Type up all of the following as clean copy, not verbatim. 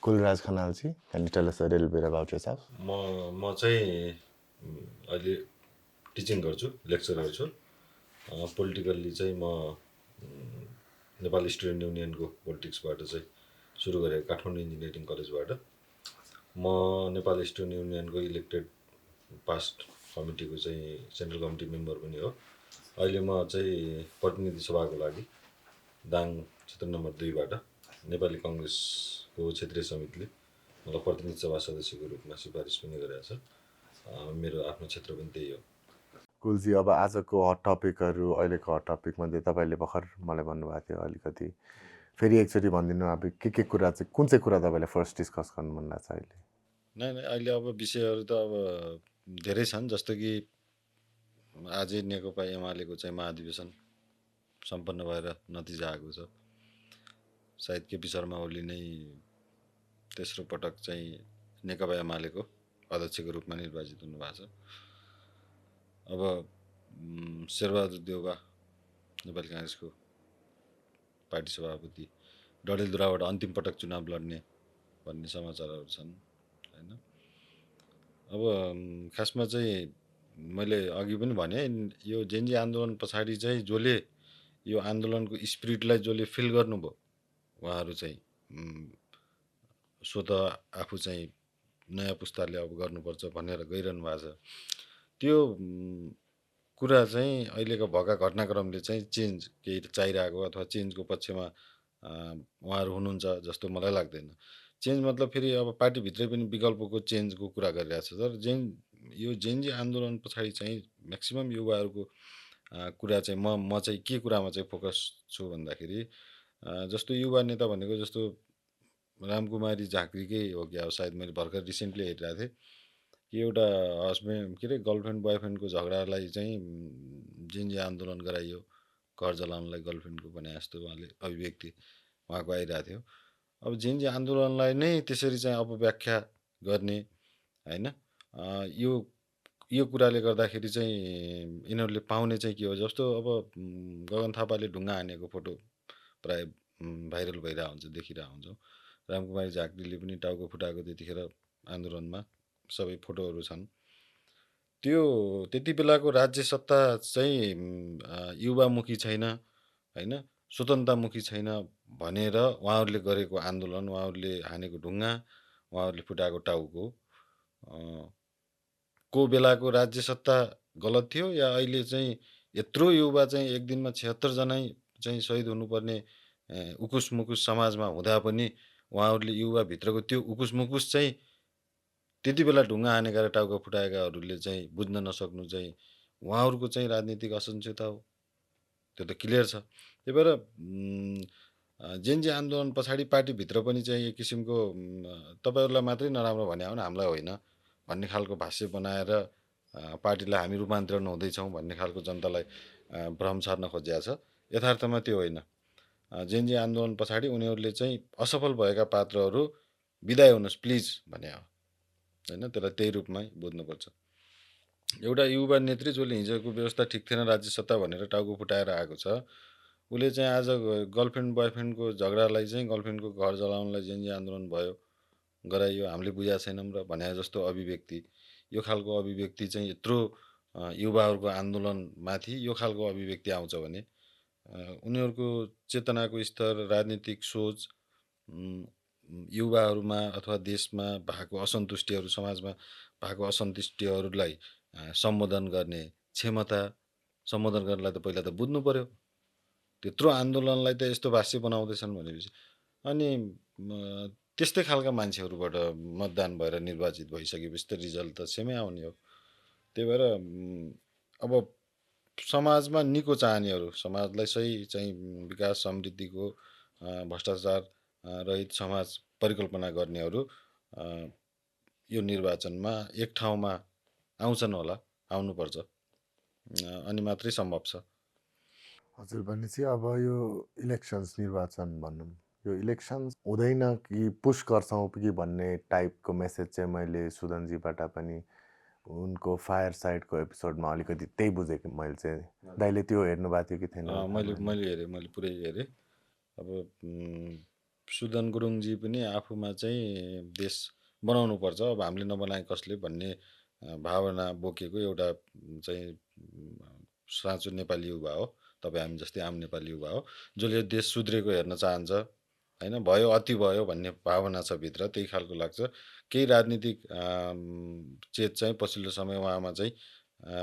Kulraj Khanalji. Can you tell us a little bit about yourself? म चाहिँ अहिले teaching गर्छु, लेक्चर गर्छु। पोलिटिकल्ली चाहिँ म नेपाल स्टुडेन्ट युनियनको पोलिटिक्सबाट चाहिँ सुरु गरेको काठमाडौँ इन्जिनियरिङ कलेजबाट। म नेपाल स्टुडेन्ट युनियनको इलेक्टेड पास्ट कमिटीको चाहिँ सेन्ट्रल कमिटी मेम्बर पनि हो। अहिले म चाहिँ प्रतिनिधि सभाको लागि दाङ क्षेत्र नम्बर 2बाट नेपाली कङ्ग्रेसको क्षेत्रीय समितिले मलाई प्रतिनिधि सभा सदस्यको रूपमा सिफारिस पनि गरेको छ। मेरो आफ्नो क्षेत्र पनि त्यही हो। कुलजी, अब आजको हट टपिकहरू, अहिलेको हट टपिकमध्ये तपाईँले भर्खर मलाई भन्नुभएको थियो अलिकति फेरि एकचोटि भनिदिनु, अब के कुरा चाहिँ, कुन चाहिँ कुरा तपाईँलाई फर्स्ट डिस्कस गर्नु मन लाग्छ अहिले? नै अहिले अब विषयहरू त अब धेरै छन्, जस्तो कि आजै नेकपा एमालेको चाहिँ महाधिवेशन सम्पन्न भएर नतिजा आएको छ। सायद केपी शर्मा ओली नै तेस्रो पटक चाहिँ नेकपा एमालेको अध्यक्षको रूपमा निर्वाचित हुनुभएको छ। अब शेरबहादुर देउवा नेपाली काङ्ग्रेसको पार्टी सभापति डडेलधुराबाट अन्तिम पटक चुनाव लड्ने भन्ने समाचारहरू छन् हैन। अब खासमा चाहिँ मैले अघि पनि भने, यो जेनजी आन्दोलन पछाडि चाहिँ जसले यो आन्दोलनको स्पिरिटलाई जसले फिल गर्नुभयो, उहाँहरू चाहिँ स्वत आफू चाहिँ नयाँ पुस्ताले अब गर्नुपर्छ भनेर गइरहनु भएको छ। त्यो कुरा चाहिँ अहिलेको भएका घटनाक्रमले चाहिँ चेन्ज केही चाहिरहेको अथवा चेन्जको पक्षमा उहाँहरू हुनुहुन्छ जस्तो मलाई लाग्दैन। चेन्ज मतलब फेरि अब पार्टीभित्रै पनि विकल्पको चेन्जको कुरा गरिरहेको छ। तर यो जेनजी आन्दोलन पछाडि चाहिँ म्याक्सिमम युवाहरूको कुरा चाहिँ म चाहिँ के कुरामा चाहिँ फोकस छु भन्दाखेरि, जस्तो युवा नेता भनेको जस्तो रामकुमारी झाँक्रीकै हो कि अब सायद मैले भर्खर रिसेन्टली हेरिरहेको थिएँ कि एउटा हस्बेन्ड के अरे गर्लफ्रेन्ड बोयफ्रेन्डको झगडालाई चाहिँ जेनजी आन्दोलन गराइयो, घर जलाउनलाई गर्लफ्रेन्डको भने जस्तो उहाँले अभिव्यक्ति उहाँको आइरहेको थियो। अब जेनजी आन्दोलनलाई नै त्यसरी चाहिँ अपव्याख्या गर्ने हैन, यो कुराले गर्दाखेरि चाहिँ यिनीहरूले पाउने चाहिँ के हो, जस्तो अब गगन थापाले ढुङ्गा हानेको फोटो प्राय भाइरल भइरहेको हुन्छ, देखिरहेको हुन्छौँ। रामकुमारी झाँक्रीले पनि टाउको फुटाएको त्यतिखेर आन्दोलनमा सबै फोटोहरू छन्। त्यो त्यति बेलाको राज्य सत्ता चाहिँ युवामुखी छैन हैन, स्वतन्त्रतामुखी छैन भनेर उहाँहरूले गरेको आन्दोलन, उहाँहरूले हानेको ढुङ्गा, उहाँहरूले फुटाएको टाउको को बेलाको राज्य सत्ता गलत थियो या अहिले चाहिँ यत्रो युवा चाहिँ एक दिनमा 76 जना चाहिँ शहीद हुनुपर्ने उकुस मुकुस समाजमा हुँदा पनि उहाँहरूले युवाभित्रको त्यो उकुस मुकुस चाहिँ त्यति बेला ढुङ्गा हानेका र टाउका फुटाएकाहरूले चाहिँ बुझ्न नसक्नु चाहिँ उहाँहरूको चाहिँ राजनीतिक असहिष्णुता हो। त्यो त क्लियर छ। त्यही भएर जेनजी आन्दोलन पछाडि पार्टीभित्र पनि चाहिँ एक किसिमको तपाईँहरूलाई मात्रै नराम्रो भने हो, हामीलाई होइन भन्ने खालको भाष्य बनाएर पार्टीलाई हामी रूपान्तरण हुँदैछौँ भन्ने खालको जनतालाई भ्रम छर्न खोजिएको छ। यथार्थमा त्यो होइन। जेनजी आन्दोलन पछाडि उनीहरूले चाहिँ असफल भएका पात्रहरू बिदाय हुनुहोस् प्लिज भने हो होइन, त्यसलाई त्यही रूपमै बुझ्नुपर्छ। एउटा युवा नेत्री जसले हिजोको व्यवस्था ठिक थिएन, राज्य सत्ता भनेर टाउको फुटाएर आएको छ, उसले चाहिँ आज गर्लफ्रेन्ड बोयफ्रेन्डको झगडालाई चाहिँ गर्लफ्रेन्डको घर जलाउनलाई जेनजी आन्दोलन भयो गराइयो, हामीले बुझाएको छैनौँ र भने जस्तो अभिव्यक्ति, यो खालको अभिव्यक्ति चाहिँ यत्रो युवाहरूको आन्दोलनमाथि यो खालको अभिव्यक्ति आउँछ भने उनीहरूको चेतनाको स्तर, राजनीतिक सोच, युवाहरूमा अथवा देशमा भएको असन्तुष्टिहरू, समाजमा भएको असन्तुष्टिहरूलाई सम्बोधन गर्ने क्षमता, सम्बोधन गर्नलाई त पहिला त बुझ्नु पर्यो। त्यत्रो आन्दोलनलाई त यस्तो भाष्य बनाउँदैछन् भनेपछि अनि त्यस्तै खालका मान्छेहरूबाट मतदान भएर निर्वाचित भइसकेपछि त रिजल्ट त सेमै आउने हो। त्यही भएर अब समाजमा निको चाहनेहरू, समाजलाई सही चाहिँ विकास समृद्धिको भ्रष्टाचार रहित समाज परिकल्पना गर्नेहरू यो निर्वाचनमा एक ठाउँमा आउँछन् होला, आउनुपर्छ, अनि मात्रै सम्भव छ। हजुर, भनेपछि अब यो इलेक्सन्स, निर्वाचन भनौँ, यो इलेक्सन्स हुँदैन कि पुस गर्छौँ कि भन्ने टाइपको मेसेज चाहिँ मैले सुदनजीबाट पनि उनको फायर साइडको एपिसोडमा अलिकति त्यही बुझेँ मैले चाहिँ। दाइले त्यो हेर्नु भएको थियो कि थिएन? मैले हेरेँ, मैले पुरै हेरेँ। अब सुदन गुरुङजी पनि आफूमा चाहिँ देश बनाउनुपर्छ, अब हामीले नबनाए कसले भन्ने भावना बोकेको एउटा चाहिँ साँचो नेपाली युवा हो। तपाईँ हामी जस्तै आम नेपाली युवा हो, जसले देश सुध्रेको हेर्न चाहन्छ, होइन भयो अति भयो भन्ने भावना छ भित्र, त्यही खालको लाग्छ। केही राजनीतिक चेत चाहिँ पछिल्लो समय उहाँमा चाहिँ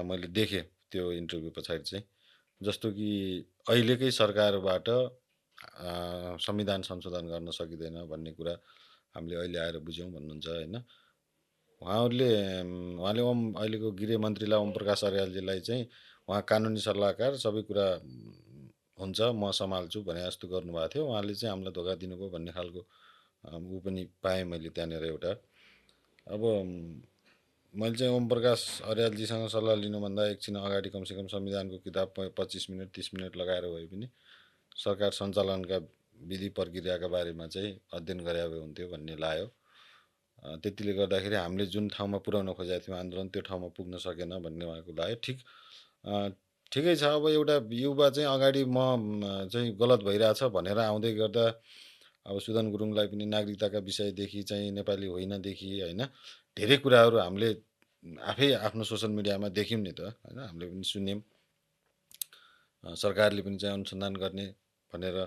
मैले देखेँ त्यो इन्टरभ्यू पछाडि चाहिँ, जस्तो कि अहिलेकै सरकारबाट संविधान संशोधन गर्न सकिँदैन भन्ने कुरा हामीले अहिले आएर बुझ्यौँ भन्नुहुन्छ होइन। उहाँले अहिलेको गृहमन्त्रीलाई ओम प्रकाश अर्यालजीलाई चाहिँ उहाँ कानुनी सल्लाहकार सबै कुरा हुन्छ म सम्हाल्छु भने जस्तो गर्नुभएको थियो। उहाँले चाहिँ हामीलाई धोका दिनुभयो भन्ने खालको ऊ पनि पाएँ मैले त्यहाँनिर एउटा। अब मैले चाहिँ ओम प्रकाश अर्यालजीसँग सल्लाह लिनुभन्दा एकछिन अगाडि कमसेकम संविधानको किताब 25 मिनट 30 मिनट लगाएर भए पनि सरकार सञ्चालनका विधि प्रक्रियाका बारेमा चाहिँ अध्ययन गरे भए हुन्थ्यो भन्ने लाग्यो। त्यतिले गर्दाखेरि हामीले जुन ठाउँमा पुर्याउन खोजेका थियौँ आन्दोलन त्यो ठाउँमा पुग्न सकेन भन्ने उहाँको लाग्यो। ठिकै छ। अब एउटा युवा चाहिँ अगाडि म चाहिँ गलत भइरहेछ भनेर आउँदै गर्दा अब सुदन गुरुङलाई पनि नागरिकताका विषयदेखि चाहिँ नेपाली होइनदेखि होइन धेरै कुराहरू हामीले आफै आफ्नो सोसल मिडियामा देख्यौँ नि त होइन, हामीले पनि सुन्यौँ। सरकारले पनि चाहिँ अनुसन्धान गर्ने भनेर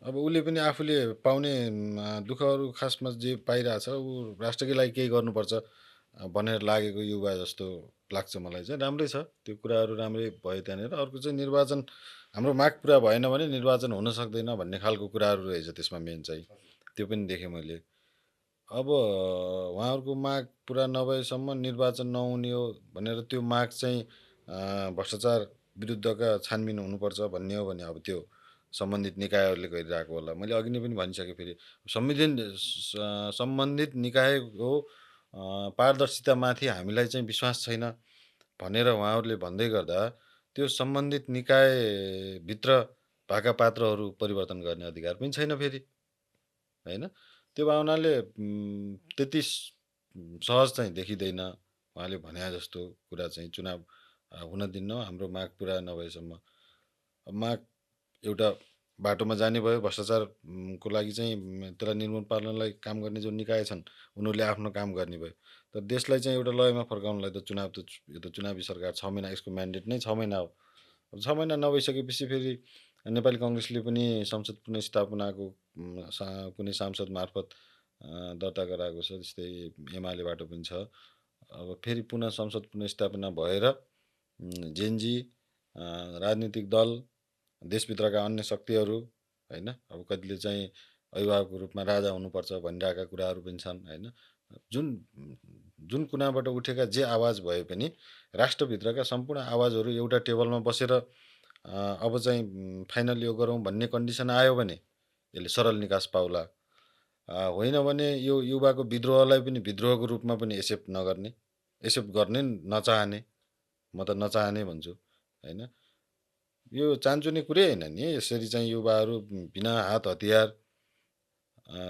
अब उसले पनि आफूले पाउने दुःखहरू खासमा जे पाइरहेछ ऊ राष्ट्रकै लागि केही गर्नुपर्छ भनेर लागेको युवा जस्तो लाग्छ मलाई चाहिँ। राम्रै छ त्यो कुराहरू, राम्रै भयो त्यहाँनिर। अर्को चाहिँ निर्वाचन हाम्रो माग पुरा भएन भने निर्वाचन हुन सक्दैन भन्ने खालको कुराहरू रहेछ त्यसमा मेन चाहिँ, त्यो पनि देखेँ मैले। अब उहाँहरूको माग पुरा नभएसम्म निर्वाचन नहुने हो भनेर त्यो माग चाहिँ भ्रष्टाचार विरुद्धका छानबिन हुनुपर्छ भन्ने हो भने अब त्यो सम्बन्धित निकायहरूले गरिरहेको होला। मैले अघि नै पनि भनिसकेँ, फेरि सम्बन्धित निकायको पारदर्शितामाथि हामीलाई चाहिँ विश्वास छैन भनेर उहाँहरूले भन्दै गर्दा त्यो सम्बन्धित निकायभित्र भएका पात्रहरू परिवर्तन गर्ने अधिकार पनि छैन फेरि होइन। त्यो भावनाले त्यति सहज चाहिँ देखिँदैन उहाँले भने जस्तो कुरा चाहिँ। चुनाव हुन दिन्न हाम्रो माग पुरा नभएसम्म। माग एउटा बाटोमा जाने भयो, भ्रष्टाचारको लागि चाहिँ त्यसलाई निर्मूल पार्नलाई काम गर्ने जो निकाय छन् उनीहरूले आफ्नो काम गर्ने भयो। तर देशलाई चाहिँ एउटा लयमा फर्काउनलाई त यो त चुनावी सरकार 6 महिना, यसको म्यान्डेट नै 6 महिना हो। 6 महिना नभइसकेपछि फेरि नेपाली कङ्ग्रेसले पनि संसद पुनर्स्थापनाको कुनै सांसद मार्फत दर्ता गराएको छ, जस्तै एमालेबाट पनि छ। अब फेरि पुनः संसद पुनर्स्थापना भएर जेएनजी राजनीतिक दल देशभित्रका अन्य शक्तिहरू होइन, अब कतिले चाहिँ अभिभावकको रूपमा राजा हुनुपर्छ भनिरहेका कुराहरू पनि छन् होइन। जुन कुनाबाट उठेका जे आवाज भए पनि राष्ट्रभित्रका सम्पूर्ण आवाजहरू एउटा टेबलमा बसेर अब चाहिँ फाइनल यो गरौँ भन्ने कन्डिसन आयो भने यसले सरल निकास पाउला। होइन भने यो युवाको विद्रोहलाई पनि विद्रोहको रूपमा पनि एक्सेप्ट गर्ने नचाहने, म त नचाहने भन्छु होइन। यो चान्चुने कुरै होइन नि। यसरी चाहिँ युवाहरू बिना हात हतियार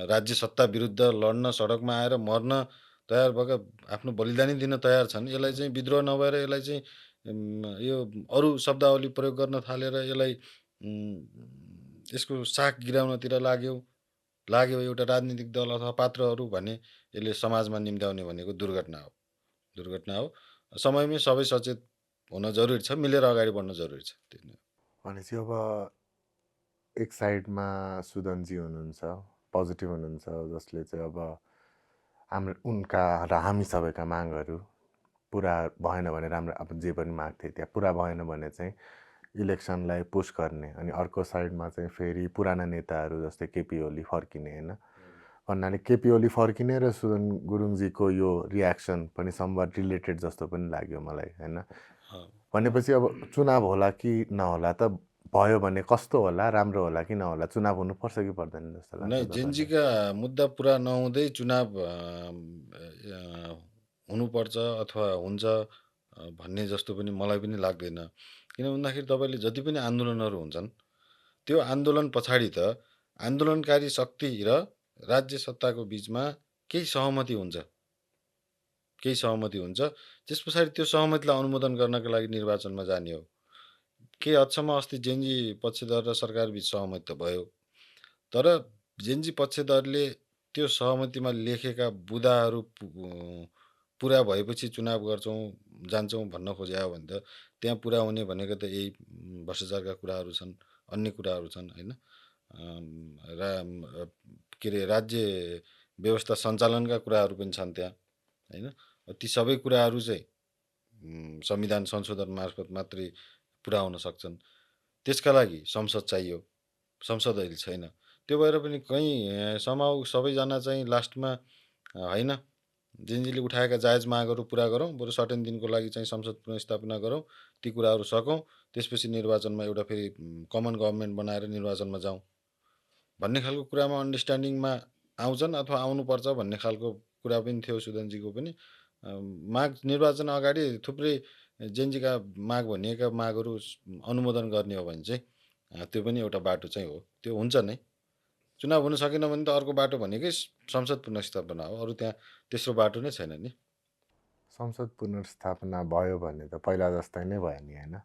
राज्य सत्ता विरुद्ध लड्न सडकमा आएर मर्न तयार भएका, आफ्नो बलिदानी दिन तयार छन्। यसलाई चाहिँ विद्रोह नभएर यसलाई चाहिँ यो अरू शब्दावली प्रयोग गर्न थालेर यसलाई यसको साख गिराउनतिर लाग्यो एउटा राजनीतिक दल अथवा पात्रहरू भने यसले समाजमा निम्त्याउने भनेको दुर्घटना हो। समयमै सबै सचेत हुन जरुरी छ, मिलेर अगाडि बढ्न जरुरी छ। भनेपछि अब एक साइडमा सुदनजी हुनुहुन्छ, पोजिटिभ हुनुहुन्छ, जसले चाहिँ अब उनका र हामी सबैका मागहरू पुरा भएन भने राम्रो, अब जे पनि माग थिए त्यहाँ पुरा भएन भने चाहिँ इलेक्सनलाई पुस गर्ने। अनि अर्को साइडमा चाहिँ फेरि पुराना नेताहरू जस्तै केपी ओली फर्किने होइन। भन्नाले केपी ओली फर्किने र सुदन गुरुङजीको यो रियाक्सन पनि समवाट रिलेटेड जस्तो पनि लाग्यो मलाई होइन। भनेपछि अब चुनाव होला कि नहोला त भयो भने कस्तो होला, राम्रो होला कि नहोला, चुनाव हुनुपर्छ कि पर्दैन जस्तो लाग्छ? नै जेएनजीका मुद्दा पुरा नहुँदै चुनाव हुनुपर्छ अथवा हुन्छ भन्ने जस्तो पनि मलाई पनि लाग्दैन। किन भन्दाखेरि तपाईँले जति पनि आन्दोलनहरू हुन्छन् त्यो आन्दोलन पछाडि त आन्दोलनकारी शक्ति र राज्य सत्ताको बिचमा केही सहमति हुन्छ। त्यस पछाडि त्यो सहमतिलाई अनुमोदन गर्नका लागि निर्वाचनमा जाने हो। केही हदसम्म अस्ति जेएनजी पक्षधर र सरकारबीच सहमति त भयो, तर जेन्जी पक्षधरले त्यो सहमतिमा लेखेका बुँदाहरू पुरा भएपछि चुनाव गर्छौँ, जान्छौँ भन्न खोजे हो भने त त्यहाँ पुरा हुने भनेको त यही भ्रष्टाचारका कुराहरू छन्, अन्य कुराहरू छन् होइन। के अरे राज्य व्यवस्था सञ्चालनका कुराहरू पनि छन् त्यहाँ होइन। ती सबै कुराहरू चाहिँ संविधान संशोधन मार्फत मात्रै पुरा हुन सक्छन्। त्यसका लागि संसद चाहियो, संसद अहिले छैन। त्यो भएर पनि कहीँ समाउ सबैजना चाहिँ लास्टमा होइन जेनजीले उठाएका जायज मागहरू पुरा गरौँ, बरु सर्टेन दिनको लागि चाहिँ संसद पुनर्स्थापना गरौँ, ती कुराहरू सकौँ, त्यसपछि निर्वाचनमा एउटा फेरि कमन गभर्मेन्ट बनाएर निर्वाचनमा जाउँ भन्ने खालको कुरामा अन्डरस्ट्यान्डिङमा आउँछन् अथवा आउनुपर्छ भन्ने खालको कुरा पनि थियो सुदनजीको पनि। माग निर्वाचन अगाडि थुप्रै जेनजीका माग भनिएका मागहरू अनुमोदन गर्ने हो भने चाहिँ त्यो पनि एउटा बाटो चाहिँ हो, त्यो हुन्छ नै। चुनाव हुन सकेन भने त अर्को बाटो भनेकै संसद पुनर्स्थापना हो, अरू त्यहाँ तेस्रो बाटो नै छैन नि। संसद पुनर्स्थापना भयो भने त पहिला जस्तै नै भयो नि होइन।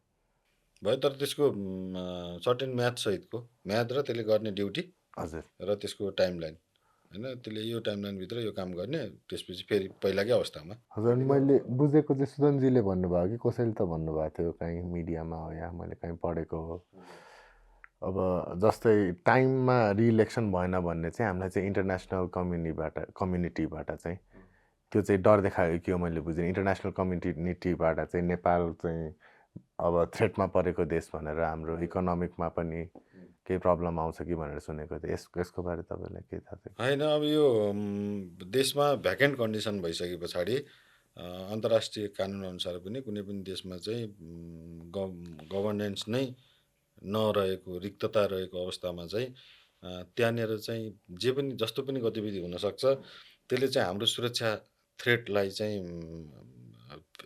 भयो तर त्यसको सर्टेन म्यादसहितको म्याद र त्यसले गर्ने ड्युटी हजुर र त्यसको टाइमलाइन होइन, त्यसले यो टाइमलाइनभित्र यो काम गर्ने, त्यसपछि फेरि पहिलाकै अवस्थामा। हजुर मैले बुझेको चाहिँ सुदनजीले भन्नुभयो कि कसैले त भन्नुभएको थियो कहीँ मिडियामा हो या मैले कहीँ पढेको हो। अब जस्तै टाइममा रिइलेक्सन भएन भन्ने चाहिँ हामीलाई चाहिँ इन्टरनेसनल कम्युनिटीबाट चाहिँ त्यो चाहिँ डर देखायो कि हो मैले बुझेँ। इन्टरनेसनल कम्युनिटीबाट चाहिँ नेपाल चाहिँ अब थ्रेटमा परेको देश भनेर हाम्रो इकोनोमिकमा पनि केही प्रब्लम आउँछ कि भनेर सुनेको थिएँ। यसको बारे तपाईँलाई के थाहा छ? होइन, अब यो देशमा भ्याकेन्ट कन्डिसन भइसके पछाडि अन्तर्राष्ट्रिय कानुनअनुसार पनि कुनै पनि देशमा चाहिँ गभर्नेन्स नै नरहेको, रिक्तता रहेको अवस्थामा चाहिँ त्यहाँनिर चाहिँ जे पनि जस्तो पनि गतिविधि हुनसक्छ, त्यसले चाहिँ हाम्रो सुरक्षा थ्रेटलाई चाहिँ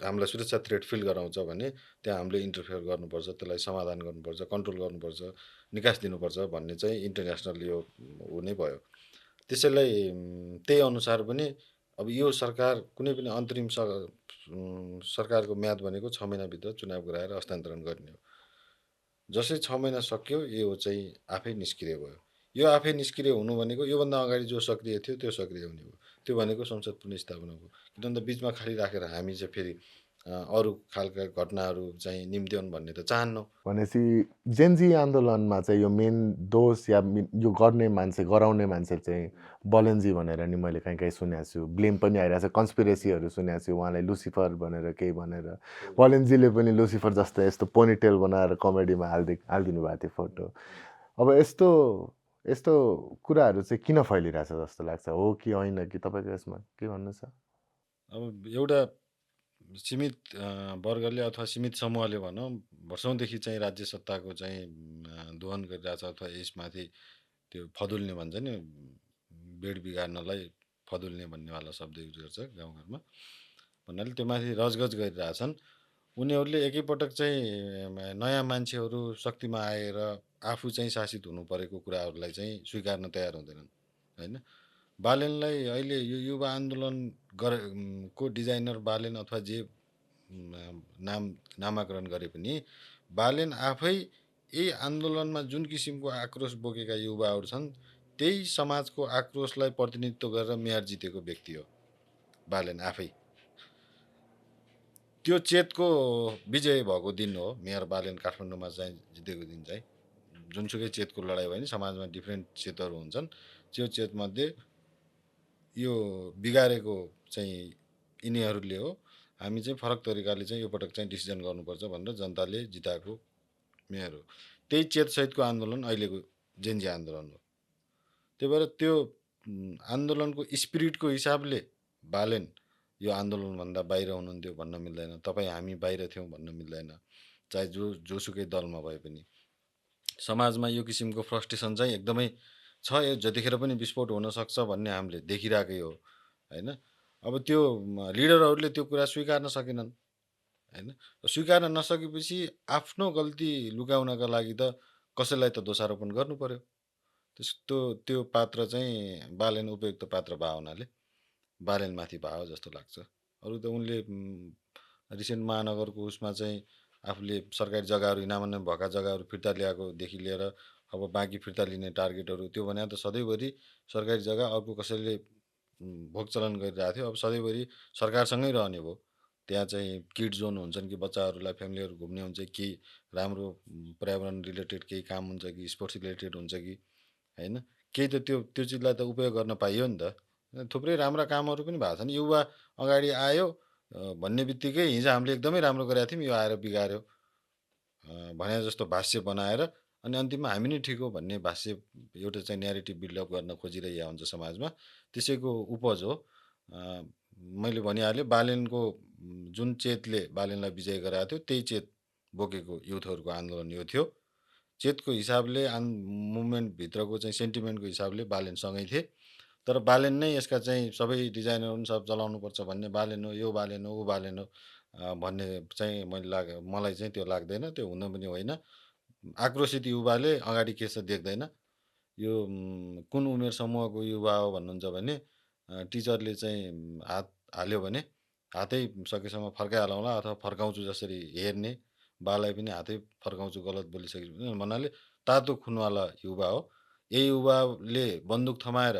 हामीलाई सुरक्षा थ्रेट फिल गराउँछ भने त्यहाँ हामीले इन्टरफेयर गर्नुपर्छ, त्यसलाई समाधान गर्नुपर्छ, कन्ट्रोल गर्नुपर्छ, निकास दिनुपर्छ भन्ने चाहिँ इन्टरनेसनल यो ऊ नै भयो। त्यसैलाई त्यही अनुसार पनि अब यो सरकार कुनै पनि अन्तरिम सरकारको म्याद भनेको 6 महिनाभित्र चुनाव गराएर हस्तान्तरण गर्ने हो। जसै 6 महिना सक्यो यो चाहिँ आफै निष्क्रिय भयो। यो आफै निष्क्रिय हुनु भनेको योभन्दा अगाडि जो सक्रिय थियो त्यो सक्रिय हुने हो। त्यो भनेको संसद पुनर्स्थापना हो। किनभने बिचमा खाली राखेर हामी चाहिँ फेरि अरू खालका घटनाहरू चाहिँ निम्त्याउन् भन्ने त चाहन्नौँ। भनेपछि जेनजी आन्दोलनमा चाहिँ यो मेन दोष या यो गर्ने मान्छे गराउने मान्छे चाहिँ बलेन्जी भनेर नि मैले कहीँ कहीँ सुनेको छु। ब्लेम पनि आइरहेको छ, कन्सपिरेसीहरू सुनेको छु उहाँलाई लुसिफर भनेर केही भनेर। बलेन्जीले पनि लुसिफर जस्तो यस्तो पोनिटेल बनाएर कमेडीमा हालिदिनु भएको थियो फोटो। अब यस्तो यस्तो कुराहरू चाहिँ किन फैलिरहेछ जस्तो लाग्छ, हो कि होइन कि तपाईँको यसमा के भन्नु छ? अब एउटा सीमित वर्गले अथवा सीमित समूहले भनौँ वर्षौँदेखि चाहिँ राज्य सत्ताको चाहिँ दोहन गरिरहेछ अथवा यसमाथि त्यो फदुल्ने भन्छ नि, बेड बिगार्नलाई फदुल्ने भन्नेवाला शब्द युज गर्छ गाउँघरमा भन्नाले त्यो माथि रजगज गरिरहेछन्। उनीहरूले एकैपटक चाहिँ नयाँ मान्छेहरू शक्तिमा आएर आफू चाहिँ शासित हुनु परेको कुराहरूलाई चाहिँ स्वीकार्न तयार हुँदैनन् होइन। बालेनलाई अहिले यो युवा आन्दोलन को डिजाइनर बालेन अथवा जे नामाकरण गरे पनि बालेन आफै यही आन्दोलनमा जुन किसिमको आक्रोश बोकेका युवाहरू छन् त्यही समाजको आक्रोशलाई प्रतिनिधित्व गरेर मेयर जितेको व्यक्ति हो बालेन आफै। त्यो चेतको विजय भएको दिन हो मेयर बालेन काठमाडौँमा चाहिँ जितेको दिन चाहिँ। जुनसुकै चेतको लडाइँ भयो भने समाजमा डिफ्रेन्ट चेतहरू हुन्छन्, त्यो चेतमध्ये यो बिगारेको चाहिँ यिनीहरूले हो। हामी चाहिँ फरक तरिकाले चाहिँ यो पटक चाहिँ डिसिजन गर्नुपर्छ भनेर जनताले जिताएको मेयर हो। त्यही चेतसहितको आन्दोलन अहिलेको जेनजी आन्दोलन हो। त्यही भएर त्यो आन्दोलनको स्पिरिटको हिसाबले बालेन यो आन्दोलनभन्दा बाहिर हुनुहुन्थ्यो भन्न मिल्दैन, तपाईँ हामी बाहिर थियौँ भन्न मिल्दैन, चाहे जोसुकै दलमा भए पनि। समाजमा यो किसिमको फ्रस्ट्रेसन चाहिँ एकदमै छ, यो जतिखेर पनि विस्फोट हुनसक्छ भन्ने हामीले देखिरहेकै हो होइन। अब त्यो लिडरहरूले त्यो कुरा स्वीकार्न सकेनन् होइन। स्वीकार्न नसकेपछि आफ्नो गल्ती लुकाउनका लागि त कसैलाई त दोषारोपण गर्नु पर्यो। त्यस्तो त्यो पात्र चाहिँ बालेन उपयुक्त पात्र भयो हुनाले बालेनमाथि भयो जस्तो लाग्छ। अरू त उनले रिसेन्ट महानगरको उसमा चाहिँ आफूले सरकारी जग्गाहरू इनाममा भएका जग्गाहरू फिर्ता ल्याएकोदेखि लिएर अब बाँकी फिर्ता लिने टार्गेटहरू त्यो भने त सधैँभरि सरकारी जग्गा अर्को कसैले भोग चलन गरिरहेको थियो, अब सधैँभरि सरकारसँगै रहने भयो। त्यहाँ चाहिँ किड जोन हुन्छन् कि बच्चाहरूलाई फ्यामिलीहरू घुम्ने हुन्छ कि राम्रो पर्यावरण रिलेटेड केही काम हुन्छ कि स्पोर्ट्स रिलेटेड हुन्छ कि होइन, केही त त्यो चिजलाई त उपयोग गर्न पाइयो नि त। थुप्रै राम्रा कामहरू पनि भएको छन्। युवा अगाडि आयो भन्ने बित्तिकै हिजो हामीले एकदमै राम्रो गरेका थियौँ, यो आएर बिगाऱ्यो भने जस्तो भाष्य बनाएर अनि अन्तिममा हामी नै ठिक हो भन्ने भाष्य एउटा चाहिँ न्यारेटिभ बिल्डअप गर्न खोजिरहेको हुन्छ समाजमा। त्यसैको उपज हो। मैले भनिहालेँ बालेनको जुन चेतले बालेनलाई विजय गराएको थियो त्यही चेत बोकेको युथहरूको आन्दोलन यो थियो। चेतको हिसाबले मुभमेन्टभित्रको चाहिँ सेन्टिमेन्टको हिसाबले बालेनसँगै थिए, तर बालेन नै यसका चाहिँ सबै डिजाइनहरू सब चलाउनुपर्छ भन्ने बालेन हो, यो बालेन हो, ऊ बालेन हो भन्ने चाहिँ मलाई चाहिँ त्यो लाग्दैन, त्यो हुन पनि होइन। आक्रोशित युवाले अगाडि के छ देख्दैन। यो कुन उमेर समूहको युवा हो भन्नुहुन्छ भने टिचरले चाहिँ हात हाल्यो भने हातै सकेसम्म फर्काइहालौँला अथवा फर्काउँछु जसरी हेर्ने, बालाई पनि हातै फर्काउँछु गलत बोलिसकेपछि भन्नाले तातो खुनवाला युवा हो। यही युवाले बन्दुक थमाएर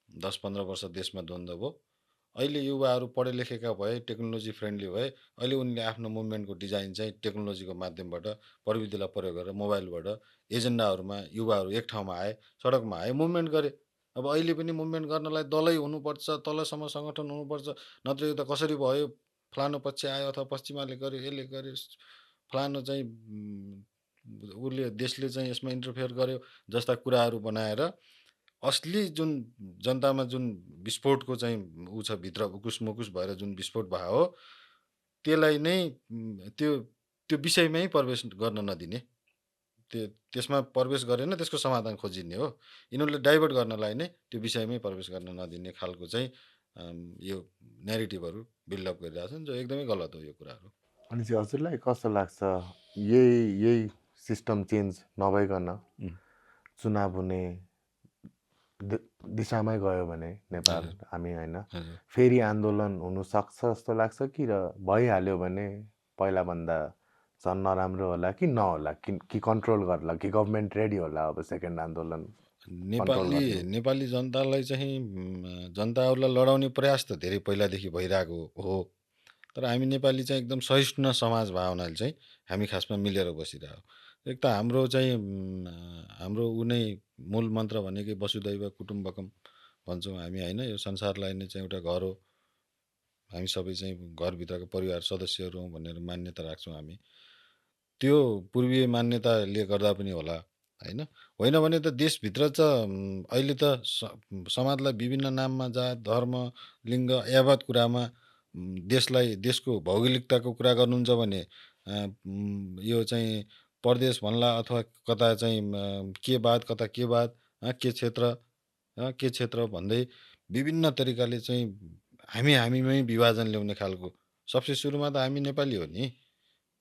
10-15 वर्ष देशमा द्वन्द्व भयो। अहिले युवाहरू पढे लेखेका भए, टेक्नोलोजी फ्रेन्डली भए, अहिले उनले आफ्नो मुभमेन्टको डिजाइन चाहिँ टेक्नोलोजीको माध्यमबाट प्रविधिलाई प्रयोग गरेर मोबाइलबाट एजेन्डाहरूमा युवाहरू एक ठाउँमा आए, सडकमा आए, मुभमेन्ट गरे। अब अहिले पनि मुभमेन्ट गर्नलाई दलै हुनुपर्छ, तलसम्म सङ्गठन हुनुपर्छ, नत्र यो त कसरी भयो, फलानु पक्ष आयो अथवा पश्चिमाले गर्यो, यसले गर्यो, फलानु चाहिँ उसले देशले चाहिँ यसमा इन्टरफेयर गर्यो जस्ता कुराहरू बनाएर असली जुन जनतामा जुन विस्फोटको चाहिँ ऊ छ भित्र उकुस मुकुस भएर जुन विस्फोट भयो हो त्यसलाई नै त्यो त्यो विषयमै प्रवेश गर्न नदिने, त्यसमा प्रवेश गरेन त्यसको समाधान खोजिने हो। यिनीहरूले डाइभर्ट गर्नलाई नै त्यो विषयमै प्रवेश गर्न नदिने खालको चाहिँ यो न्यारेटिभहरू बिल्डअप गरिरहेछन्, जो एकदमै गलत हो यो कुराहरू। अनि चाहिँ हजुरलाई कस्तो लाग्छ यही सिस्टम चेन्ज नभइकन चुनाव हुने दिशामै गयो भने नेपाल हामी होइन फेरि आन्दोलन हुनु सक्छ जस्तो लाग्छ कि र भइहाल्यो भने पहिलाभन्दा झन् नराम्रो होला कि नहोला कि कन्ट्रोल गर्ला कि गभर्मेन्ट रेडी होला अब सेकेन्ड आन्दोलन? नेपाली जनतालाई चाहिँ जनताहरूलाई लडाउने प्रयास त धेरै पहिलादेखि भइरहेको हो, तर हामी नेपाली चाहिँ एकदम सहिष्णु समाज भएको हुनाले चाहिँ हामी खासमा मिलेर बसिरहेको। एक त हाम्रो चाहिँ हाम्रो ऊ नै मूल मन्त्र भनेकै वसुदैव कुटुम्बकम भन्छौँ हामी होइन, यो संसारलाई नै चाहिँ एउटा घर हो, हामी सबै चाहिँ घरभित्रको परिवार सदस्यहरू हौँ भनेर मान्यता राख्छौँ हामी। त्यो पूर्वीय मान्यताले गर्दा पनि होला होइन, होइन भने त देशभित्र त अहिले त समाजलाई विभिन्न नाममा जात धर्म लिङ्ग यावत कुरामा देशलाई देशको भौगोलिकताको कुरा गर्नुहुन्छ भने यो चाहिँ प्रदेश भन्ला अथवा कता चाहिँ के बाद कता के बाद के क्षेत्र भन्दै विभिन्न तरिकाले चाहिँ हामीमै विभाजन ल्याउने खालको। सबसे सुरुमा त हामी नेपाली हो नि